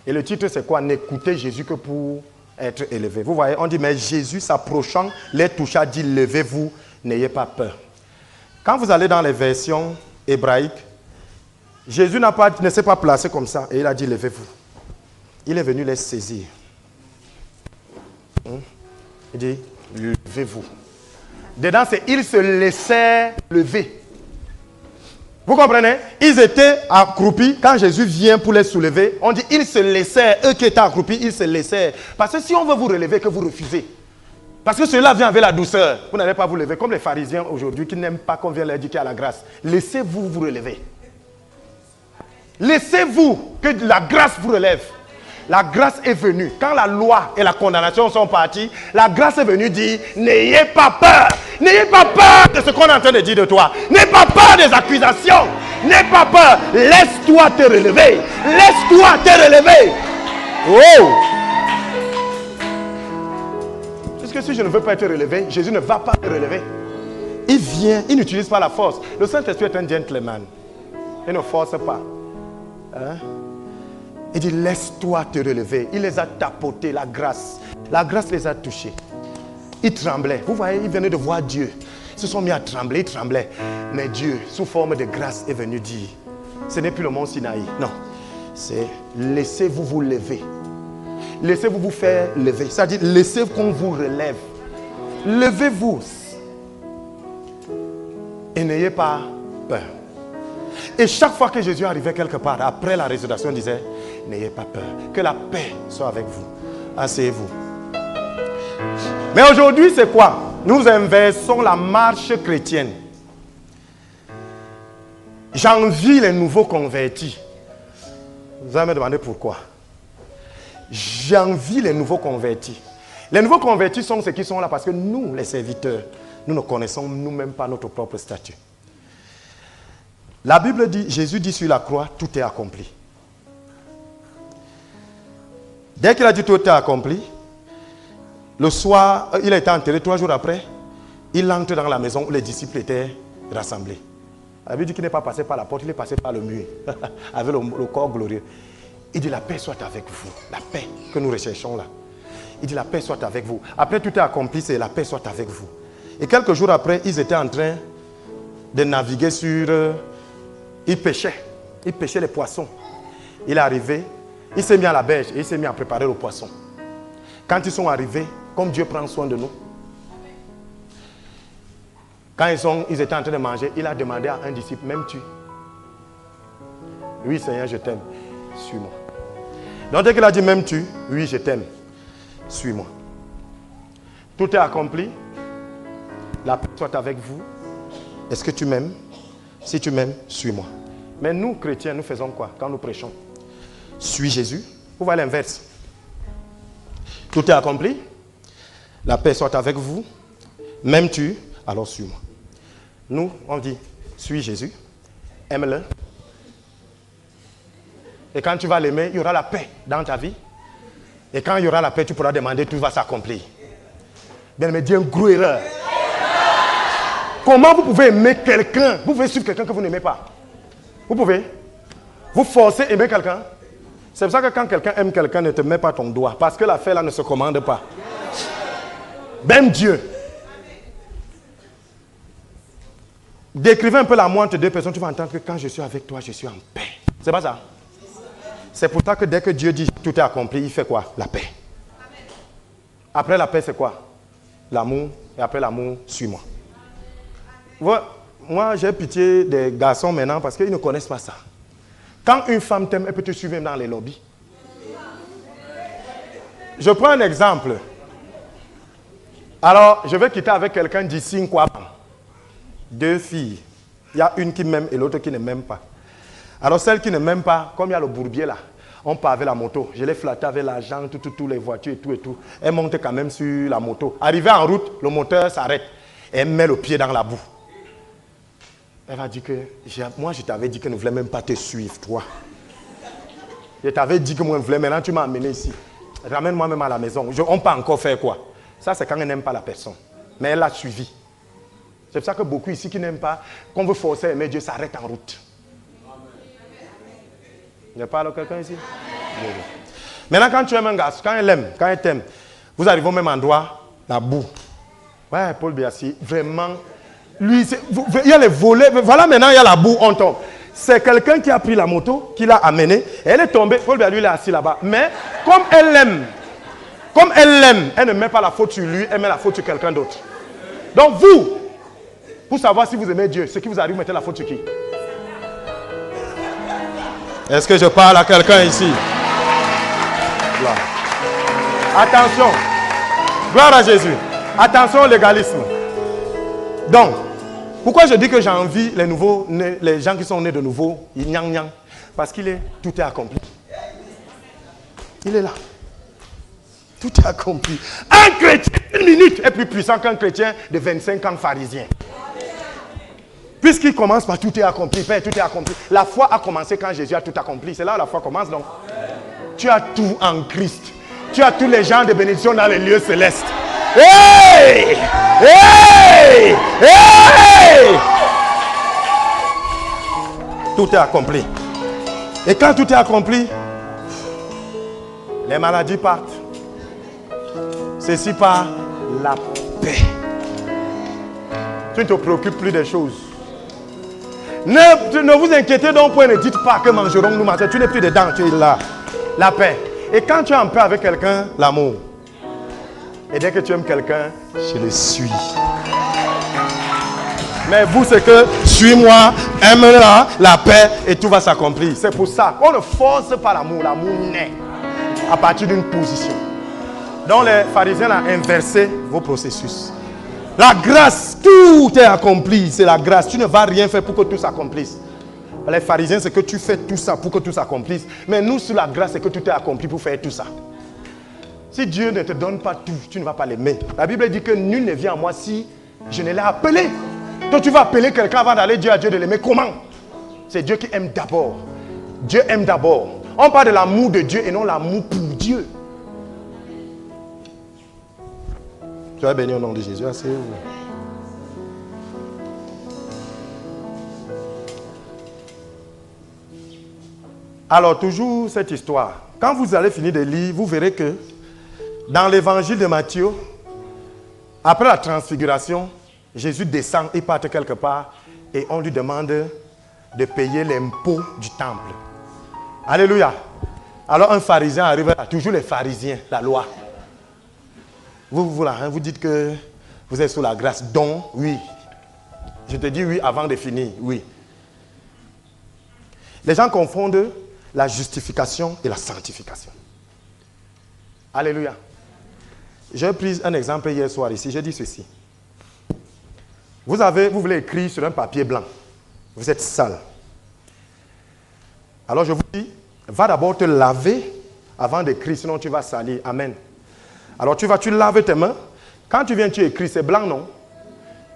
Et le titre, c'est quoi? N'écoutez Jésus que pour être élevé. Vous voyez, on dit, mais Jésus s'approchant, les toucha, dit, levez-vous, n'ayez pas peur. Quand vous allez dans les versions hébraïques, Jésus ne s'est pas placé comme ça et il a dit, levez-vous. Il est venu les saisir. Il dit, levez-vous. Dedans, c'est ils se laissaient lever. Vous comprenez? Ils étaient accroupis. Quand Jésus vient pour les soulever, on dit ils se laissaient. Eux qui étaient accroupis, ils se laissaient. Parce que si on veut vous relever, que vous refusez. Parce que cela vient avec la douceur. Vous n'allez pas vous lever. Comme les pharisiens aujourd'hui qui n'aiment pas qu'on vienne leur dire qu'il y a la grâce. Laissez-vous vous relever. Laissez-vous que la grâce vous relève. La grâce est venue. Quand la loi et la condamnation sont partis, la grâce est venue dire, n'ayez pas peur. N'ayez pas peur de ce qu'on est en train de dire de toi. N'ayez pas peur des accusations. N'ayez pas peur. Laisse-toi te relever. Laisse-toi te relever. Oh! Puisque si je ne veux pas être relevé, Jésus ne va pas te relever. Il vient, il n'utilise pas la force. Le Saint-Esprit est un gentleman. Il ne force pas. Hein? Il dit, laisse-toi te relever. Il les a tapotés, la grâce. La grâce les a touchés. Ils tremblaient. Vous voyez, ils venaient de voir Dieu. Ils se sont mis à trembler, ils tremblaient. Mais Dieu, sous forme de grâce, est venu dire, ce n'est plus le mont Sinaï. Non, c'est laissez-vous vous lever. Laissez-vous vous faire lever. C'est-à-dire, laissez qu'on vous relève. Levez-vous. Et n'ayez pas peur. Et chaque fois que Jésus arrivait quelque part, après la résurrection, il disait, n'ayez pas peur. Que la paix soit avec vous. Asseyez-vous. Mais aujourd'hui, c'est quoi? Nous inversons la marche chrétienne. J'envie les nouveaux convertis. Vous allez me demander pourquoi. J'envie les nouveaux convertis. Les nouveaux convertis sont ceux qui sont là parce que nous, les serviteurs, nous ne connaissons nous-mêmes pas notre propre statut. La Bible dit, Jésus dit sur la croix, tout est accompli. Dès qu'il a dit tout est accompli, le soir, il a été enterré 3 jours après, il entre dans la maison où les disciples étaient rassemblés. La Bible dit qu'il n'est pas passé par la porte, il est passé par le mur, avec le corps glorieux. Il dit la paix soit avec vous, la paix que nous recherchons là. Il dit la paix soit avec vous. Après tout est accompli, c'est la paix soit avec vous. Et quelques jours après, ils étaient en train de naviguer sur... Ils pêchaient les poissons. Il est arrivé, il s'est mis à la berge et il s'est mis à préparer le poisson. Quand ils sont arrivés, comme Dieu prend soin de nous, quand ils étaient en train de manger, il a demandé à un disciple, m'aimes-tu? Oui Seigneur, je t'aime, suis-moi. Donc dès qu'il a dit m'aimes-tu? Oui, je t'aime, suis-moi. Tout est accompli. La paix soit avec vous. Est-ce que tu m'aimes? Si tu m'aimes, suis-moi. Mais nous, chrétiens, nous faisons quoi quand nous prêchons? Suis Jésus. Vous voyez l'inverse. Tout est accompli. La paix soit avec vous. M'aimes-tu? Alors suis-moi. Nous, on dit, suis Jésus. Aime-le. Et quand tu vas l'aimer, il y aura la paix dans ta vie. Et quand il y aura la paix, tu pourras demander, tout va s'accomplir. Bien, mais dis une grosse erreur. Comment vous pouvez aimer quelqu'un? Vous pouvez suivre quelqu'un que vous n'aimez pas. Vous pouvez. Vous forcez à aimer quelqu'un. C'est pour ça que quand quelqu'un aime quelqu'un, ne te mets pas ton doigt. Parce que l'affaire là ne se commande pas. Même Dieu. Décrivez un peu l'amour entre deux personnes. Tu vas entendre que quand je suis avec toi, je suis en paix. C'est pas ça? C'est pour ça que dès que Dieu dit tout est accompli, il fait quoi? La paix. Après la paix, c'est quoi? L'amour. Et après l'amour, suis-moi. Moi, j'ai pitié des garçons maintenant parce qu'ils ne connaissent pas ça. Quand une femme t'aime, elle peut te suivre même dans les lobbies. Je prends un exemple. Alors, je vais quitter avec quelqu'un d'ici, quoi. 2 filles. Il y a une qui m'aime et l'autre qui ne m'aime pas. Alors, celle qui ne m'aime pas, comme il y a le bourbier là, on part avec la moto. Je l'ai flatté avec l'argent, tout, les voitures et tout. Elle monte quand même sur la moto. Arrivée en route, le moteur s'arrête. Elle met le pied dans la boue. Elle va dire que, moi je t'avais dit que je ne voulais même pas te suivre, toi. Je t'avais dit que moi je voulais, maintenant tu m'as amené ici. Ramène-moi même à la maison. On peut encore faire quoi? Ça c'est quand elle n'aime pas la personne. Mais elle l'a suivi. C'est pour ça que beaucoup ici qui n'aiment pas, qu'on veut forcer à aimer Dieu, s'arrête en route. Je parle à quelqu'un ici? Maintenant, quand tu aimes un garçon, quand elle aime, quand elle t'aime, vous arrivez au même endroit, la boue. Ouais, Paul Biassi, vraiment, lui, il y a les volets. Voilà, maintenant, il y a la boue, on tombe. C'est quelqu'un qui a pris la moto, qui l'a amenée, et elle est tombée. Paul Biassi, lui, il est assis là-bas. Mais, comme elle l'aime, elle ne met pas la faute sur lui, elle met la faute sur quelqu'un d'autre. Donc, vous, pour savoir si vous aimez Dieu, ce qui vous arrive, mettez la faute sur qui? Est-ce que je parle à quelqu'un ici? Là. Attention. Gloire à Jésus. Attention au légalisme. Donc, pourquoi je dis que j'envie les nouveaux, les gens qui sont nés de nouveau, parce tout est accompli. Il est là. Tout est accompli. Un chrétien, une minute, est plus puissant qu'un chrétien de 25 ans pharisien. Puisqu'il commence par tout est accompli, Père, tout est accompli. La foi a commencé quand Jésus a tout accompli. C'est là où la foi commence donc. Tu as tout en Christ. Tu as tous les gens de bénédiction dans les lieux célestes. Hey! Hey! Hey! Tout est accompli. Et quand tout est accompli, les maladies partent. Ceci par la paix. Tu ne te préoccupes plus des choses. Ne vous inquiétez donc point, ne dites pas que mangerons-nous matin. Tu n'es plus dedans, tu es là. La paix. Et quand tu es en paix avec quelqu'un, l'amour. Et dès que tu aimes quelqu'un, je le suis. Mais vous, c'est que suis-moi, aime-la, la paix, et tout va s'accomplir. C'est pour ça qu'on ne force pas l'amour. L'amour naît à partir d'une position. Donc les pharisiens ont inversé vos processus. La grâce, tout est accompli. C'est la grâce. Tu ne vas rien faire pour que tout s'accomplisse. Les pharisiens, c'est que tu fais tout ça pour que tout s'accomplisse. Mais nous, sur la grâce, c'est que tout est accompli pour faire tout ça. Si Dieu ne te donne pas tout, tu ne vas pas l'aimer. La Bible dit que nul ne vient à moi si je ne l'ai appelé. Donc tu vas appeler quelqu'un avant d'aller dire à Dieu de l'aimer. Comment? C'est Dieu qui aime d'abord. Dieu aime d'abord. On parle de l'amour de Dieu et non l'amour pour Dieu. Soyez bénis au nom de Jésus. Asseyez-vous. Alors, toujours cette histoire. Quand vous allez finir de lire, vous verrez que dans l'évangile de Matthieu, après la transfiguration, Jésus descend, il part quelque part et on lui demande de payer l'impôt du temple. Alléluia. Alors un pharisien arrive là, toujours les pharisiens, la loi. Vous dites que vous êtes sous la grâce. Donc, oui. Je te dis oui avant de finir. Oui. Les gens confondent la justification et la sanctification. Alléluia. J'ai pris un exemple hier soir ici. J'ai dit ceci. Vous voulez écrire sur un papier blanc. Vous êtes sale. Alors je vous dis, va d'abord te laver avant d'écrire, sinon tu vas salir. Amen. Alors tu laves tes mains. Quand tu viens, tu écris, c'est blanc, non?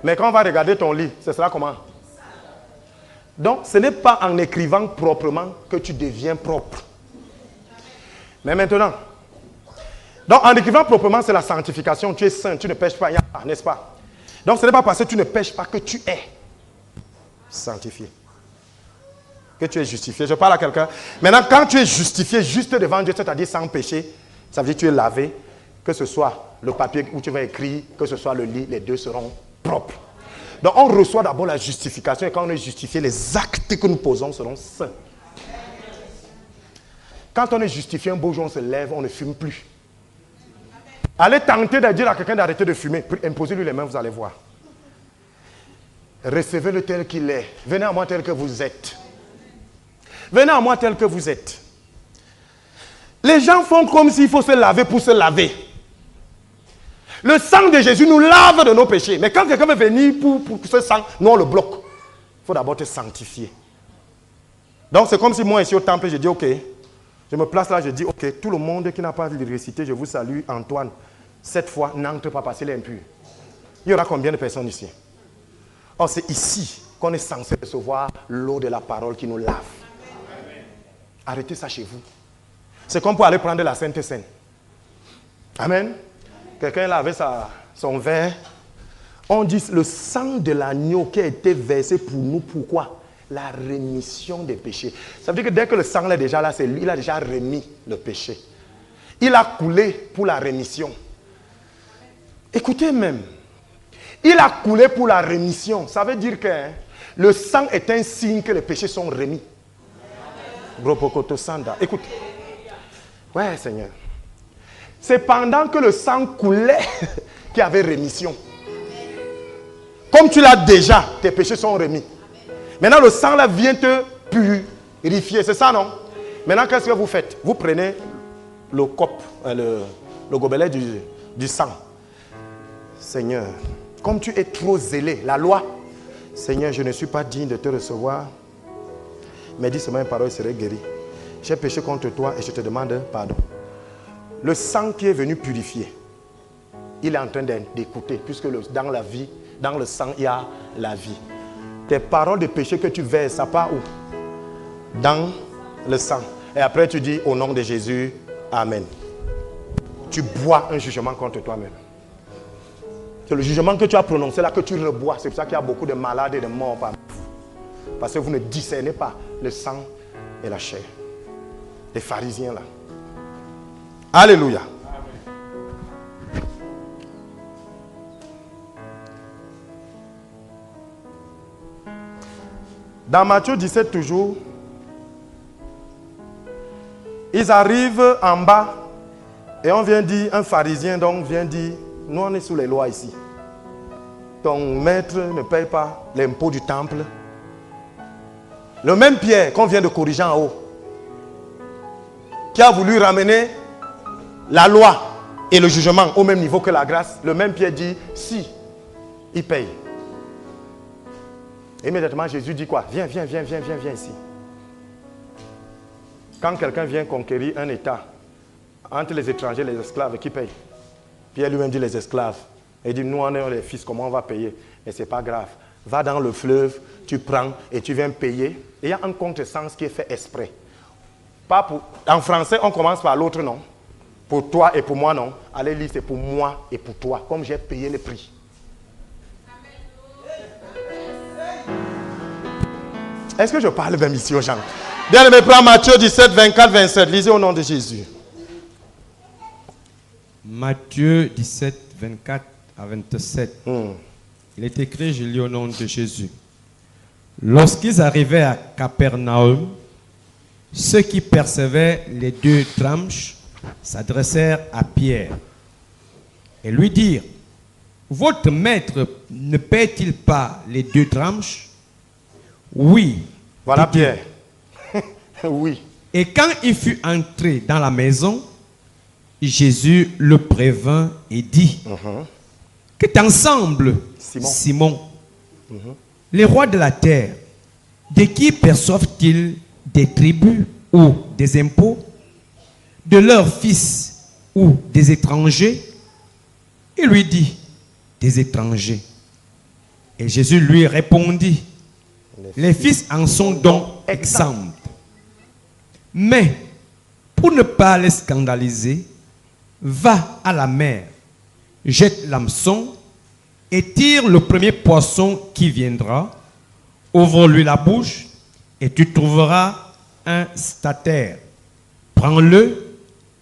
Mais quand on va regarder ton lit, ce sera comment? Donc, ce n'est pas en écrivant proprement que tu deviens propre. Mais maintenant, donc en écrivant proprement, c'est la sanctification. Tu es saint, tu ne pêches pas, n'est-ce pas? Donc, ce n'est pas parce que tu ne pêches pas que tu es sanctifié. Que tu es justifié. Je parle à quelqu'un. Maintenant, quand tu es justifié juste devant Dieu, c'est-à-dire sans péché, ça veut dire que tu es lavé. Que ce soit le papier où tu vas écrire, que ce soit le lit, les deux seront propres. Donc on reçoit d'abord la justification et quand on est justifié, les actes que nous posons seront saints. Quand on est justifié, un beau jour on se lève, on ne fume plus. Allez tenter de dire à quelqu'un d'arrêter de fumer, imposez-lui les mains, vous allez voir. Recevez-le tel qu'il est. Venez à moi tel que vous êtes. Venez à moi tel que vous êtes. Les gens font comme s'il faut se laver pour se laver. Le sang de Jésus nous lave de nos péchés. Mais quand quelqu'un veut venir pour ce sang, nous on le bloque. Il faut d'abord te sanctifier. Donc c'est comme si moi ici au temple, je dis ok. Je me place là, je dis ok, tout le monde qui n'a pas envie de réciter, je vous salue, Antoine. Cette fois, n'entre pas parce qu'il est impur. Il y aura combien de personnes ici? Or c'est ici qu'on est censé recevoir l'eau de la parole qui nous lave. Arrêtez ça chez vous. C'est comme pour aller prendre la Sainte Seine. Amen. Quelqu'un là avait son verre. On dit le sang de l'agneau qui a été versé pour nous. Pourquoi? la rémission des péchés. Ça veut dire que dès que le sang est déjà là, c'est lui, il a déjà remis le péché. Il a coulé pour la rémission. Écoutez même, il a coulé pour la rémission. Ça veut dire que le sang est un signe que les péchés sont remis. Écoute. Ouais, Seigneur. C'est pendant que le sang coulait qu'il y avait rémission. Comme tu l'as déjà, tes péchés sont remis. Maintenant, le sang là vient te purifier. C'est ça, non? Maintenant, qu'est-ce que vous faites? Vous prenez le cop, le gobelet du sang. Seigneur, comme tu es trop zélé, la loi, Seigneur, je ne suis pas digne de te recevoir. Mais dis seulement une parole, je serai guéri. J'ai péché contre toi et je te demande pardon. Le sang qui est venu purifier, il est en train d'écouter, puisque dans la vie, dans le sang, il y a la vie. Tes paroles de péché que tu verses, ça part où? Dans le sang. Et après tu dis au nom de Jésus, Amen. Tu bois un jugement contre toi-même. C'est le jugement que tu as prononcé là que tu rebois. C'est pour ça qu'il y a beaucoup de malades et de morts parmi vous. Parce que vous ne discernez pas le sang et la chair. Les pharisiens là. Alléluia. Dans Matthieu 17 toujours, ils arrivent en bas et on vient dire, un pharisien donc vient dire, nous on est sous les lois ici. Ton maître ne paye pas l'impôt du temple. Le même Pierre qu'on vient de corriger en haut, qui a voulu ramener la loi et le jugement au même niveau que la grâce, le même Pierre dit, si, il paye. Et immédiatement Jésus dit quoi? Viens ici. Quand quelqu'un vient conquérir un État, entre les étrangers et les esclaves, qui paye? Pierre lui-même dit les esclaves. Il dit, nous on est les fils, comment on va payer? Mais ce n'est pas grave. Va dans le fleuve, tu prends et tu viens payer. Et il y a un contresens qui est fait exprès. Pas pour... En français, on commence par l'autre, non? Pour toi et pour moi, non? Allez lire, c'est pour moi et pour toi, comme j'ai payé le prix. Est-ce que je parle même ici aux gens? Bien, me prends Matthieu 17, 24, 27. Lisez au nom de Jésus. Matthieu 17, 24 à 27. Il est écrit, je lis au nom de Jésus. Lorsqu'ils arrivaient à Capernaum, ceux qui percevaient les 2 drachmes s'adressèrent à Pierre et lui dirent, votre maître ne paie-t-il pas les 2 drachmes? Oui. Voilà Pierre. Oui. Et quand il fut entré dans la maison, Jésus le prévint et dit, qu'est ensemble, Simon, les rois de la terre, de qui perçoivent-ils des tribus ou des impôts? De leurs fils ou des étrangers? Il lui dit, des étrangers. Et Jésus lui répondit, les fils en sont donc exempts. Mais, pour ne pas les scandaliser, va à la mer, jette l'hameçon et tire le premier poisson qui viendra, ouvre-lui la bouche et tu trouveras un statère. Prends-le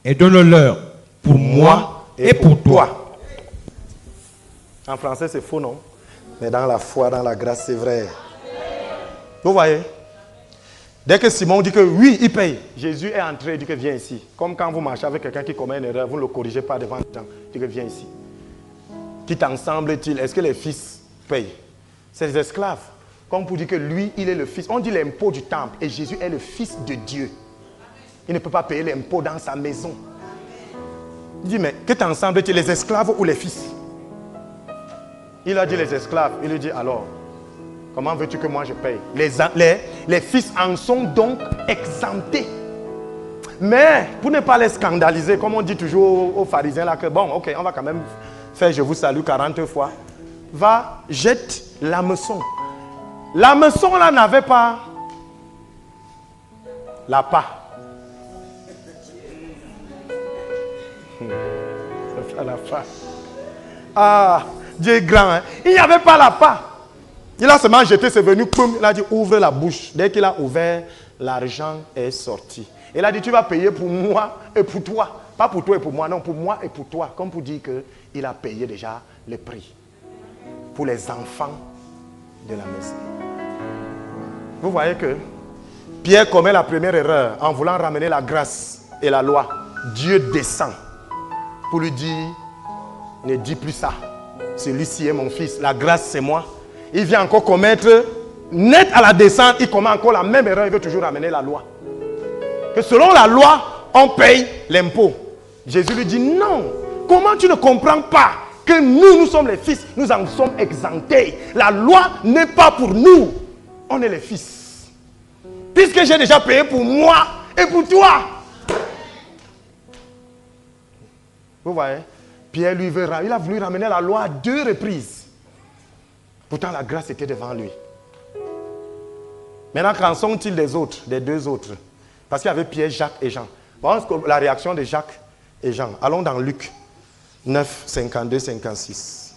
et donne-leur pour moi et pour toi. En français, c'est faux, non? Mais dans la foi, dans la grâce, c'est vrai. Vous voyez? Dès que Simon dit que oui, il paye, Jésus est entré et dit que viens ici. Comme quand vous marchez avec quelqu'un qui commet une erreur, vous ne le corrigez pas devant les gens. Il dit que viens ici. Qui t'ensemble-t-il? Est-ce que les fils payent? C'est les esclaves. Comme pour dire que lui, il est le fils. On dit l'impôt du temple et Jésus est le fils de Dieu. Il ne peut pas payer l'impôt dans sa maison. Il dit, mais que t'ensemble-t-il, les esclaves ou les fils? Il a dit les esclaves. Il lui dit alors, comment veux-tu que moi je paye? Les fils en sont donc exemptés. Mais pour ne pas les scandaliser, comme on dit toujours aux pharisiens là que bon, ok, on va quand même faire je vous salue 40 fois. Va, jette l'hameçon. L'hameçon là n'avait pas la part. Ça fait la face. Ah, Dieu est grand, hein? Il n'y avait pas la part. Il a seulement jeté, c'est venu, poum, il a dit ouvre la bouche. Dès qu'il a ouvert, l'argent est sorti. Il a dit tu vas payer pour moi et pour toi. Pas pour toi et pour moi, non, pour moi et pour toi. Comme pour dire qu'il a payé déjà le prix. Pour les enfants de la maison. Vous voyez que Pierre commet la première erreur en voulant ramener la grâce et la loi. Dieu descend pour lui dire, ne dis plus ça. Celui-ci est mon fils, la grâce c'est moi. Il vient encore commettre, net à la descente, il commet encore la même erreur, il veut toujours ramener la loi. Que selon la loi, on paye l'impôt. Jésus lui dit non. Comment tu ne comprends pas que nous sommes les fils, nous en sommes exemptés. La loi n'est pas pour nous. On est les fils. Puisque j'ai déjà payé pour moi et pour toi. Vous voyez, Pierre lui verra. Il a voulu ramener la loi à 2 reprises. Pourtant la grâce était devant lui. Maintenant, qu'en sont-ils des autres, des 2 autres? Parce qu'il y avait Pierre, Jacques et Jean. Voyons la réaction de Jacques et Jean. Allons dans Luc 9, 52, 56.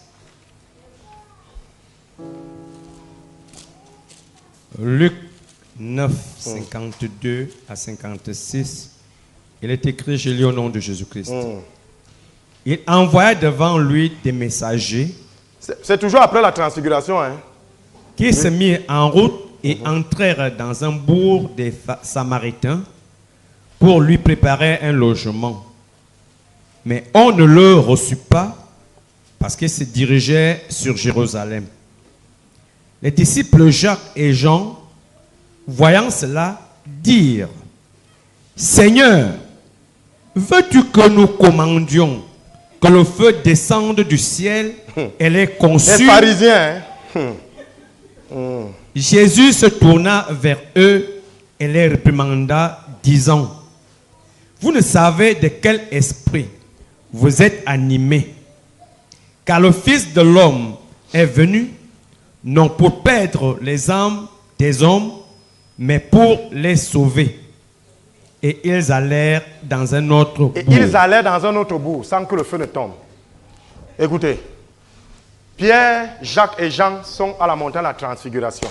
Luc 9, 52 à 56. Il est écrit, je lis au nom de Jésus-Christ. Il envoya devant lui des messagers. C'est toujours après la transfiguration. Hein? Qui se mirent en route et entrèrent dans un bourg des Samaritains pour lui préparer un logement. Mais on ne le reçut pas parce qu'il se dirigeait sur Jérusalem. Les disciples Jacques et Jean, voyant cela, dirent, « Seigneur, veux-tu que nous commandions que le feu descende du ciel et les consume ?» Les pharisiens. Jésus se tourna vers eux et les réprimanda, disant, « Vous ne savez de quel esprit vous êtes animés, car le Fils de l'homme est venu, non pour perdre les âmes des hommes, mais pour les sauver. » Et ils allèrent dans un autre bourg. Et ils allèrent dans un autre bourg sans que le feu ne tombe. Écoutez, Pierre, Jacques et Jean sont à la montagne de la transfiguration.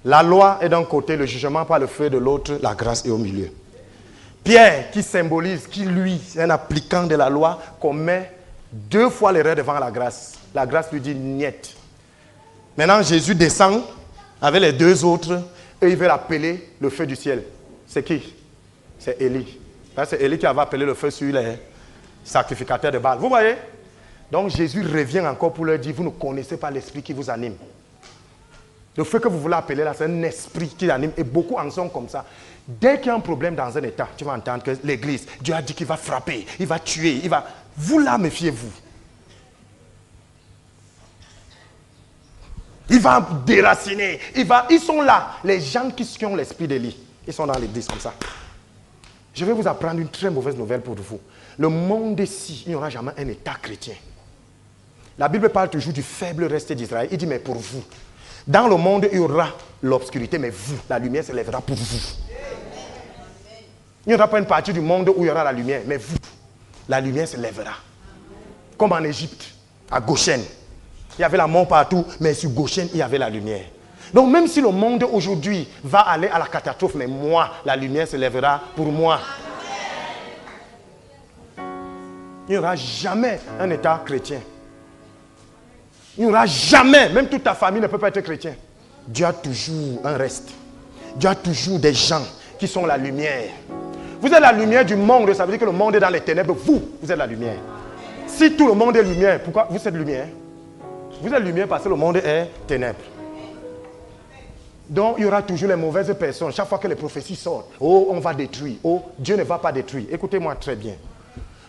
La loi est d'un côté, le jugement par le feu de l'autre, la grâce est au milieu. Pierre, qui symbolise, qui lui, est un appliquant de la loi, commet 2 fois l'erreur devant la grâce. La grâce lui dit niet. Maintenant, Jésus descend avec les 2 autres et il veut appeler le feu du ciel. C'est qui? C'est Élie. C'est Élie qui avait appelé le feu sur les sacrificateurs de Baal. Vous voyez? Donc Jésus revient encore pour leur dire, vous ne connaissez pas l'esprit qui vous anime. Le feu que vous voulez appeler là, c'est un esprit qui anime. Et beaucoup en sont comme ça. Dès qu'il y a un problème dans un état, tu vas entendre que l'église, Dieu a dit qu'il va frapper, il va tuer, il va... Vous là, méfiez-vous. Il va déraciner. Ils sont là. Les gens qui ont l'esprit d'Élie, ils sont dans l'église comme ça. Je vais vous apprendre une très mauvaise nouvelle pour vous. Le monde ici, il n'y aura jamais un état chrétien. La Bible parle toujours du faible reste d'Israël. Il dit, mais pour vous. Dans le monde, il y aura l'obscurité, mais vous, la lumière se lèvera pour vous. Il n'y aura pas une partie du monde où il y aura la lumière, mais vous, la lumière se lèvera. Comme en Égypte, à Goshen. Il y avait la mort partout, mais sur Goshen, il y avait la lumière. Donc même si le monde aujourd'hui va aller à la catastrophe, mais moi, la lumière se lèvera pour moi. Il n'y aura jamais un état chrétien. Il n'y aura jamais, même toute ta famille ne peut pas être chrétien. Dieu a toujours un reste. Dieu a toujours des gens qui sont la lumière. Vous êtes la lumière du monde, ça veut dire que le monde est dans les ténèbres. Vous êtes la lumière. Si tout le monde est lumière, pourquoi vous êtes lumière? Vous êtes lumière parce que le monde est ténèbres. Donc il y aura toujours les mauvaises personnes. Chaque fois que les prophéties sortent, oh, on va détruire. Oh, Dieu ne va pas détruire. Écoutez-moi très bien.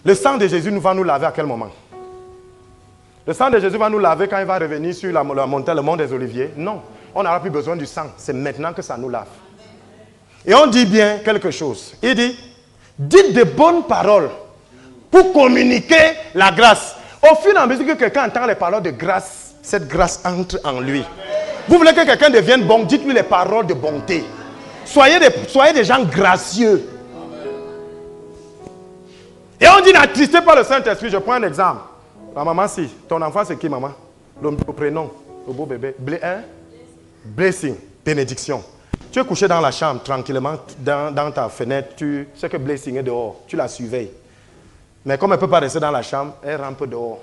Le sang de Jésus va nous laver à quel moment? Le sang de Jésus va nous laver quand il va revenir sur la montagne, le mont des Oliviers? Non, on n'aura plus besoin du sang. C'est maintenant que ça nous lave. Et on dit bien quelque chose. Il dit, dites de bonnes paroles pour communiquer la grâce. Au fur et à mesure que quelqu'un entend les paroles de grâce, cette grâce entre en lui. Vous voulez que quelqu'un devienne bon, dites-lui les paroles de bonté. Soyez des gens gracieux. Et on dit n'attristez pas le Saint-Esprit. Je prends un exemple. La maman, si ton enfant c'est qui, maman? Le prénom, le beau bébé. Blessing, bénédiction. Tu es couché dans la chambre, tranquillement, dans ta fenêtre. Tu sais que blessing est dehors. Tu la surveilles. Mais comme elle ne peut pas rester dans la chambre, elle rampe dehors.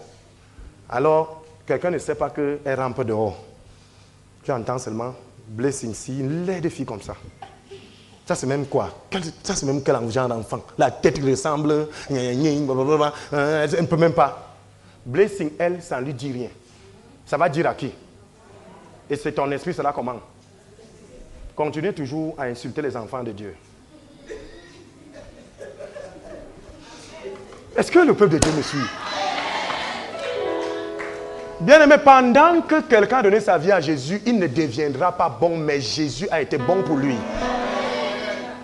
Alors, quelqu'un ne sait pas qu'elle rampe dehors. Tu entends seulement blessing, si une laide fille comme ça. Ça, c'est même quoi? Ça, c'est même quel genre d'enfant? La tête qui ressemble, elle ne peut même pas. Blessing, elle, ça ne lui dit rien. Ça va dire à qui? Et c'est ton esprit, c'est là comment? Continuez toujours à insulter les enfants de Dieu. Est-ce que le peuple de Dieu me suit? Bien-aimé, pendant que quelqu'un a donné sa vie à Jésus, il ne deviendra pas bon, mais Jésus a été bon pour lui.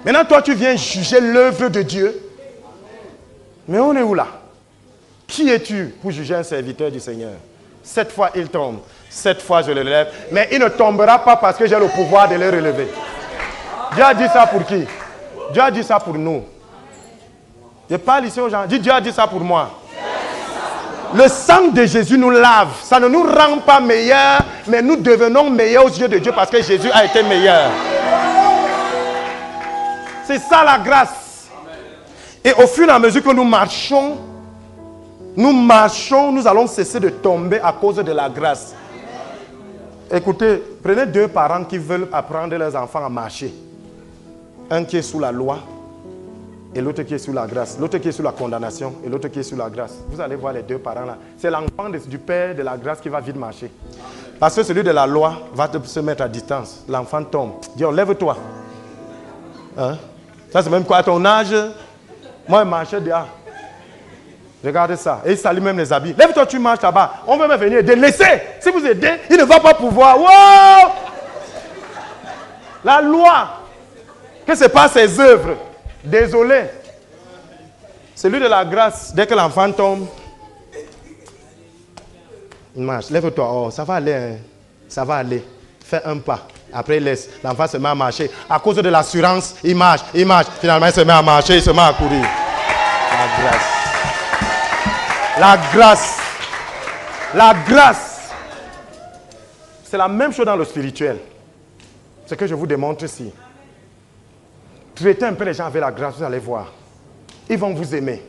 Maintenant, toi, tu viens juger l'œuvre de Dieu. Mais on est où là? Qui es-tu pour juger un serviteur du Seigneur? 7 fois, il tombe. 7 fois, je le relève. Mais il ne tombera pas parce que j'ai le pouvoir de le relever. Dieu a dit ça pour qui? Dieu a dit ça pour nous. Je parle ici aux gens. Dis, Dieu a dit ça pour moi. Le sang de Jésus nous lave. Ça ne nous rend pas meilleurs, mais nous devenons meilleurs aux yeux de Dieu parce que Jésus a été meilleur. C'est ça la grâce. Et au fur et à mesure que nous marchons, nous allons cesser de tomber à cause de la grâce. Écoutez, prenez 2 parents qui veulent apprendre leurs enfants à marcher. Un qui est sous la loi et l'autre qui est sous la grâce. L'autre qui est sous la condamnation et l'autre qui est sous la grâce. Vous allez voir les 2 parents là. C'est l'enfant du père de la grâce qui va vite marcher. Parce que celui de la loi va se mettre à distance. L'enfant tombe. Dis, lève-toi. Hein? Ça c'est même quoi à ton âge? Moi je marchais dehors. Regardez ça. Et il salue même les habits. Lève-toi, tu marches là-bas. On veut même venir aider. Laissez. Si vous aidez, il ne va pas pouvoir. Wow! La loi. Que ce n'est pas ses œuvres. Désolé. Celui de la grâce, dès que l'enfant tombe, il marche. Lève-toi. Oh, ça va aller. Hein. Ça va aller. Fais un pas. Après, il laisse. L'enfant se met à marcher. À cause de l'assurance, il marche. Il marche. Finalement, il se met à marcher. Il se met à courir. La grâce. La grâce. La grâce. C'est la même chose dans le spirituel. Ce que je vous démontre ici. Traitez un peu les gens avec la grâce, vous allez voir. Ils vont vous aimer.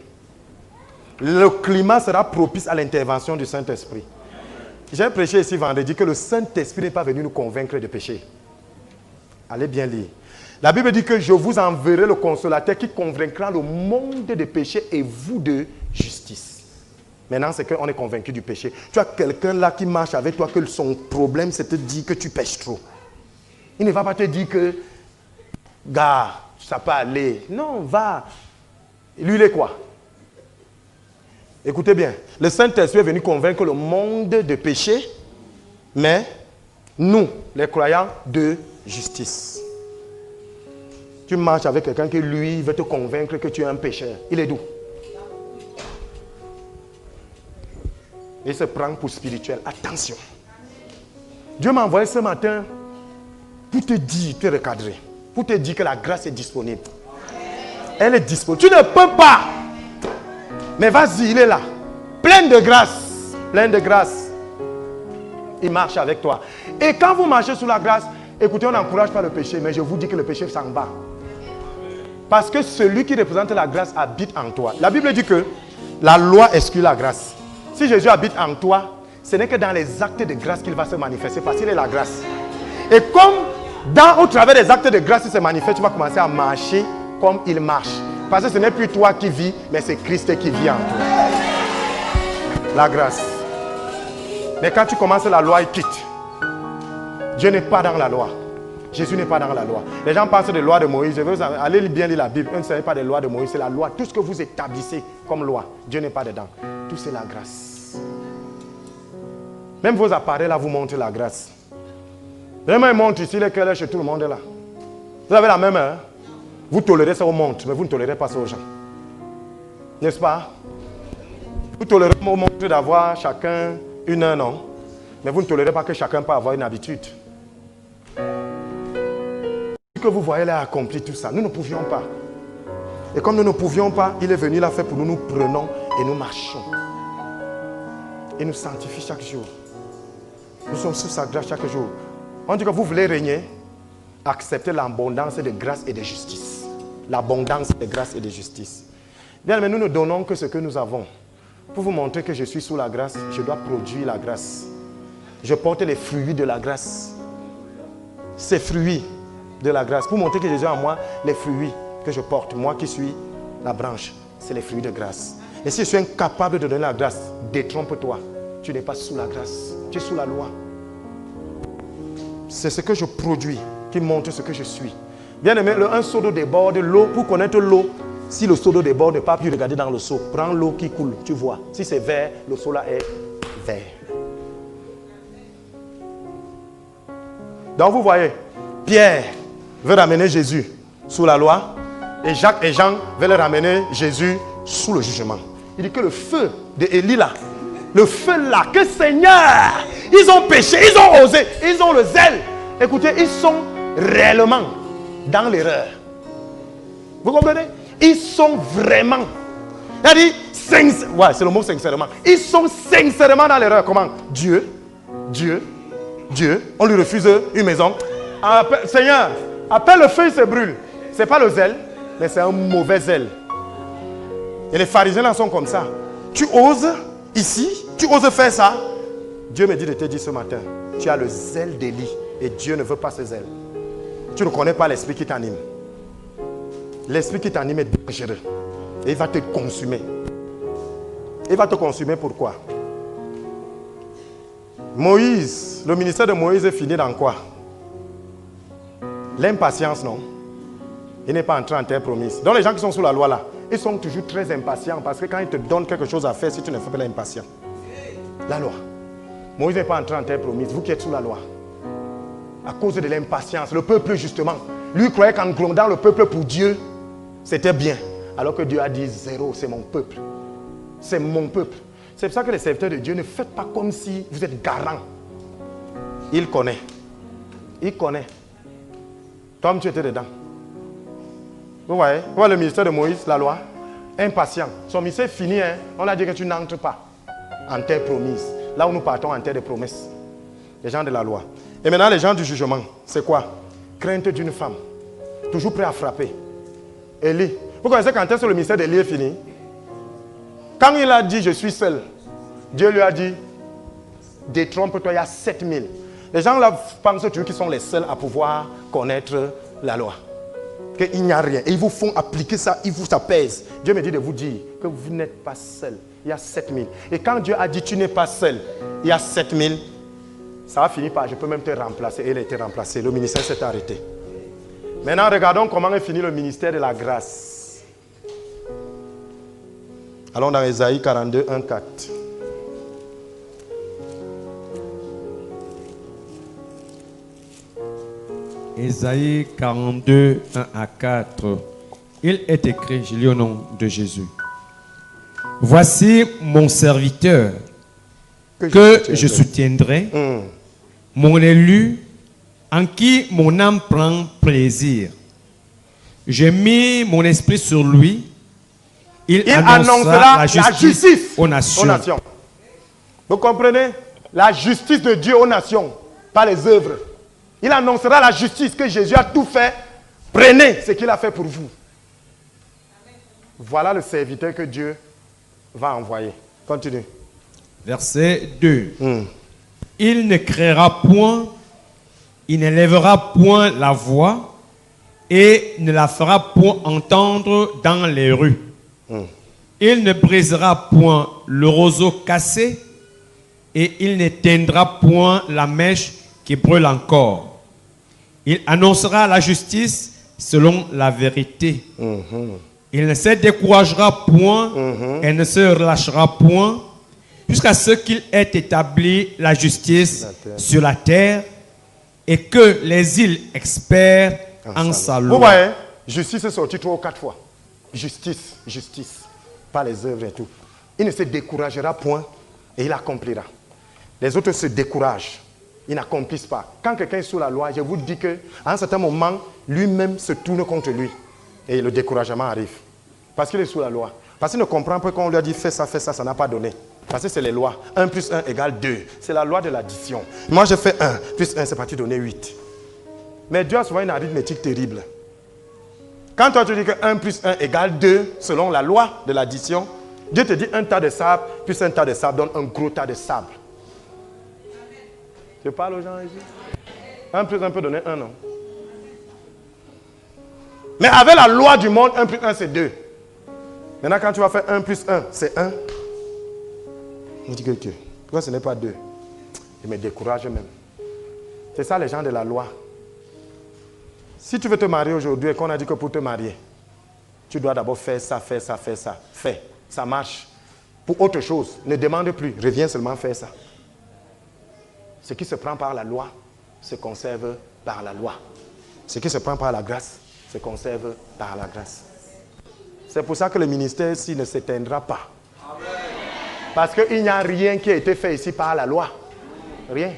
Le climat sera propice à l'intervention du Saint-Esprit. J'ai prêché ici vendredi que le Saint-Esprit n'est pas venu nous convaincre de péché. Allez bien lire. La Bible dit que je vous enverrai le consolateur qui convaincra le monde de péché et vous de justice. Maintenant, c'est qu'on est convaincu du péché. Tu as quelqu'un là qui marche avec toi, que son problème, c'est de te dire que tu pêches trop. Il ne va pas te dire que, gars, ça peut aller. Non, va. Lui, il est quoi? Écoutez bien. Le Saint-Esprit est venu convaincre le monde de péché, mais nous, les croyants, de justice. Tu marches avec quelqu'un qui, lui, veut te convaincre que tu es un pécheur. Il est d'où? Il se prend pour spirituel. Attention. Dieu m'a envoyé ce matin pour te dire, te recadrer, pour te dire que la grâce est disponible. Elle est disponible. Tu ne peux pas. Mais vas-y, il est là. Plein de grâce. Plein de grâce. Il marche avec toi. Et quand vous marchez sous la grâce, écoutez, on n'encourage pas le péché, mais je vous dis que le péché s'en va. Parce que celui qui représente la grâce habite en toi. La Bible dit que la loi exclut la grâce. Si Jésus habite en toi, ce n'est que dans les actes de grâce qu'il va se manifester, parce qu'il est la grâce. Et comme au travers des actes de grâce il se manifeste, tu vas commencer à marcher comme il marche. Parce que ce n'est plus toi qui vis, mais c'est Christ qui vit en toi. La grâce. Mais quand tu commences la loi, il quitte. Dieu n'est pas dans la loi. Jésus n'est pas dans la loi. Les gens pensent de la loi de Moïse. Je veux aller bien lire la Bible. Ce n'est pas de la loi de Moïse, c'est la loi. Tout ce que vous établissez comme loi, Dieu n'est pas dedans. Tout c'est la grâce. Même vos appareils là vous montrent la grâce. Vraiment, ils montrent ici les cœurs chez tout le monde là. Vous avez la même heure. Vous tolérez ça aux montres, mais vous ne tolérez pas ça aux gens. N'est-ce pas? Vous tolérez aux montres d'avoir chacun une heure, non? Mais vous ne tolérez pas que chacun peut avoir une habitude. Que vous voyez là accompli tout ça, nous ne pouvions pas. Et comme nous ne pouvions pas, il est venu là faire pour nous, nous prenons et nous marchons. Et nous sanctifions chaque jour. Nous sommes sous sa grâce chaque jour. On dit que vous voulez régner, acceptez l'abondance de grâce et de justice. L'abondance de grâce et de justice. Bien, mais nous ne donnons que ce que nous avons. Pour vous montrer que je suis sous la grâce, je dois produire la grâce. Je porte les fruits de la grâce. Ces fruits de la grâce. Pour montrer que Jésus est en moi, les fruits que je porte, moi qui suis la branche, c'est les fruits de grâce. Et si je suis incapable de donner la grâce, détrompe-toi. Tu n'es pas sous la grâce, tu es sous la loi. C'est ce que je produis qui montre ce que je suis. Bien aimé, un seau d'eau déborde, l'eau, pour connaître l'eau, si le seau d'eau déborde, ne pas plus regarder dans le seau. Prends l'eau qui coule, tu vois. Si c'est vert, le seau là est vert. Donc vous voyez, Pierre veut ramener Jésus sous la loi et Jacques et Jean veulent ramener Jésus sous le jugement. Il dit que le feu de Élie là, le feu là, que Seigneur, ils ont péché, ils ont osé, ils ont le zèle. Écoutez, ils sont réellement dans l'erreur. Vous comprenez? Ils sont vraiment. Il a dit, ouais, c'est le mot sincèrement. Ils sont sincèrement dans l'erreur. Comment? Dieu, on lui refuse une maison. Seigneur, appelle le feu, il se brûle. Ce n'est pas le zèle, mais c'est un mauvais zèle. Et les pharisiens là sont comme ça. Tu oses ici, tu oses faire ça. Dieu me dit de te dire ce matin, tu as le zèle d'Élie et Dieu ne veut pas ce zèle. Tu ne connais pas l'esprit qui t'anime. L'esprit qui t'anime est dangereux. Et il va te consumer. Il va te consumer pourquoi? Moïse, le ministère de Moïse est fini dans quoi? L'impatience, non? Il n'est pas entré en terre promise. Donc les gens qui sont sous la loi là, ils sont toujours très impatients parce que quand ils te donnent quelque chose à faire, si tu ne fais pas l'impatient. La loi. Moïse n'est pas entré en terre promise. Vous qui êtes sous la loi. À cause de l'impatience. Le peuple justement. Lui croyait qu'en grondant le peuple pour Dieu, c'était bien. Alors que Dieu a dit zéro, c'est mon peuple. C'est mon peuple. C'est pour ça que les serviteurs de Dieu, ne faites pas comme si vous êtes garant. Il connaît. Il connaît. Tom, tu étais dedans. Vous voyez le ministère de Moïse, la loi, impatient. Son ministère est fini. Hein? On a dit que tu n'entres pas en terre promise. Là où nous partons en terre de promesses. Les gens de la loi. Et maintenant, les gens du jugement, c'est quoi? Crainte d'une femme. Toujours prêt à frapper. Élie. Vous connaissez quand est-ce que le ministère d'Élie est fini? Quand il a dit, je suis seul, Dieu lui a dit, détrompe-toi, il y a 7000. Les gens là pensent toujours qu'ils sont les seuls à pouvoir connaître la loi. Qu'il n'y a rien. Et ils vous font appliquer ça, ils vous apaisent. Dieu me dit de vous dire que vous n'êtes pas seul. Il y a 7000. Et quand Dieu a dit, tu n'es pas seul, il y a 7000, ça va finir par, je peux même te remplacer. Et il a été remplacé. Le ministère s'est arrêté. Maintenant, regardons comment est fini le ministère de la grâce. Allons dans Ésaïe 42, 1, 4. Ésaïe 42, 1 à 4. Il est écrit, je lis au nom de Jésus. Voici mon serviteur que je soutiendrai, mon élu en qui mon âme prend plaisir. J'ai mis mon esprit sur lui. Il annoncera la justice aux nations. Vous comprenez? La justice de Dieu aux nations, pas les œuvres. Il annoncera la justice, que Jésus a tout fait. Prenez ce qu'il a fait pour vous. Voilà le serviteur que Dieu va envoyer. Continue. Verset 2. Il ne créera point, il n'élèvera point la voix et ne la fera point entendre dans les rues. Il ne brisera point le roseau cassé et il n'éteindra point la mèche qui brûle encore. Il annoncera la justice selon la vérité. Il ne se découragera point et ne se relâchera point jusqu'à ce qu'il ait établi la justice sur la terre et que les îles espèrent en sa loi. Vous voyez, justice est sortie 3 ou 4 fois. Justice, justice, pas les œuvres et tout. Il ne se découragera point et il accomplira. Les autres se découragent. Ils n'accomplissent pas. Quand quelqu'un est sous la loi, je vous dis qu'à un certain moment, lui-même se tourne contre lui. Et le découragement arrive. Parce qu'il est sous la loi. Parce qu'il ne comprend pas qu'on lui a dit fais ça, ça n'a pas donné. Parce que c'est les lois. 1 plus 1 égale 2. C'est la loi de l'addition. Moi, je fais 1 plus 1, c'est parti donner 8. Mais Dieu a souvent une arithmétique terrible. Quand toi, tu dis que 1 plus 1 égale 2, selon la loi de l'addition, Dieu te dit un tas de sable plus un tas de sable donne un gros tas de sable. Tu parles aux gens ici? 1 plus 1 peut donner 1, non? Mais avec la loi du monde, 1 plus 1, c'est 2. Maintenant, quand tu vas faire 1 plus 1, c'est 1. Je dis que pourquoi ce n'est pas 2? Il me décourage même. C'est ça les gens de la loi. Si tu veux te marier aujourd'hui et qu'on a dit que pour te marier, tu dois d'abord faire ça, faire ça, faire ça. Fais. Ça marche. Pour autre chose, ne demande plus. Reviens seulement faire ça. Ce qui se prend par la loi se conserve par la loi. Ce qui se prend par la grâce se conserve par la grâce. C'est pour ça que le ministère ici ne s'éteindra pas. Parce qu'il n'y a rien qui a été fait ici par la loi. Rien.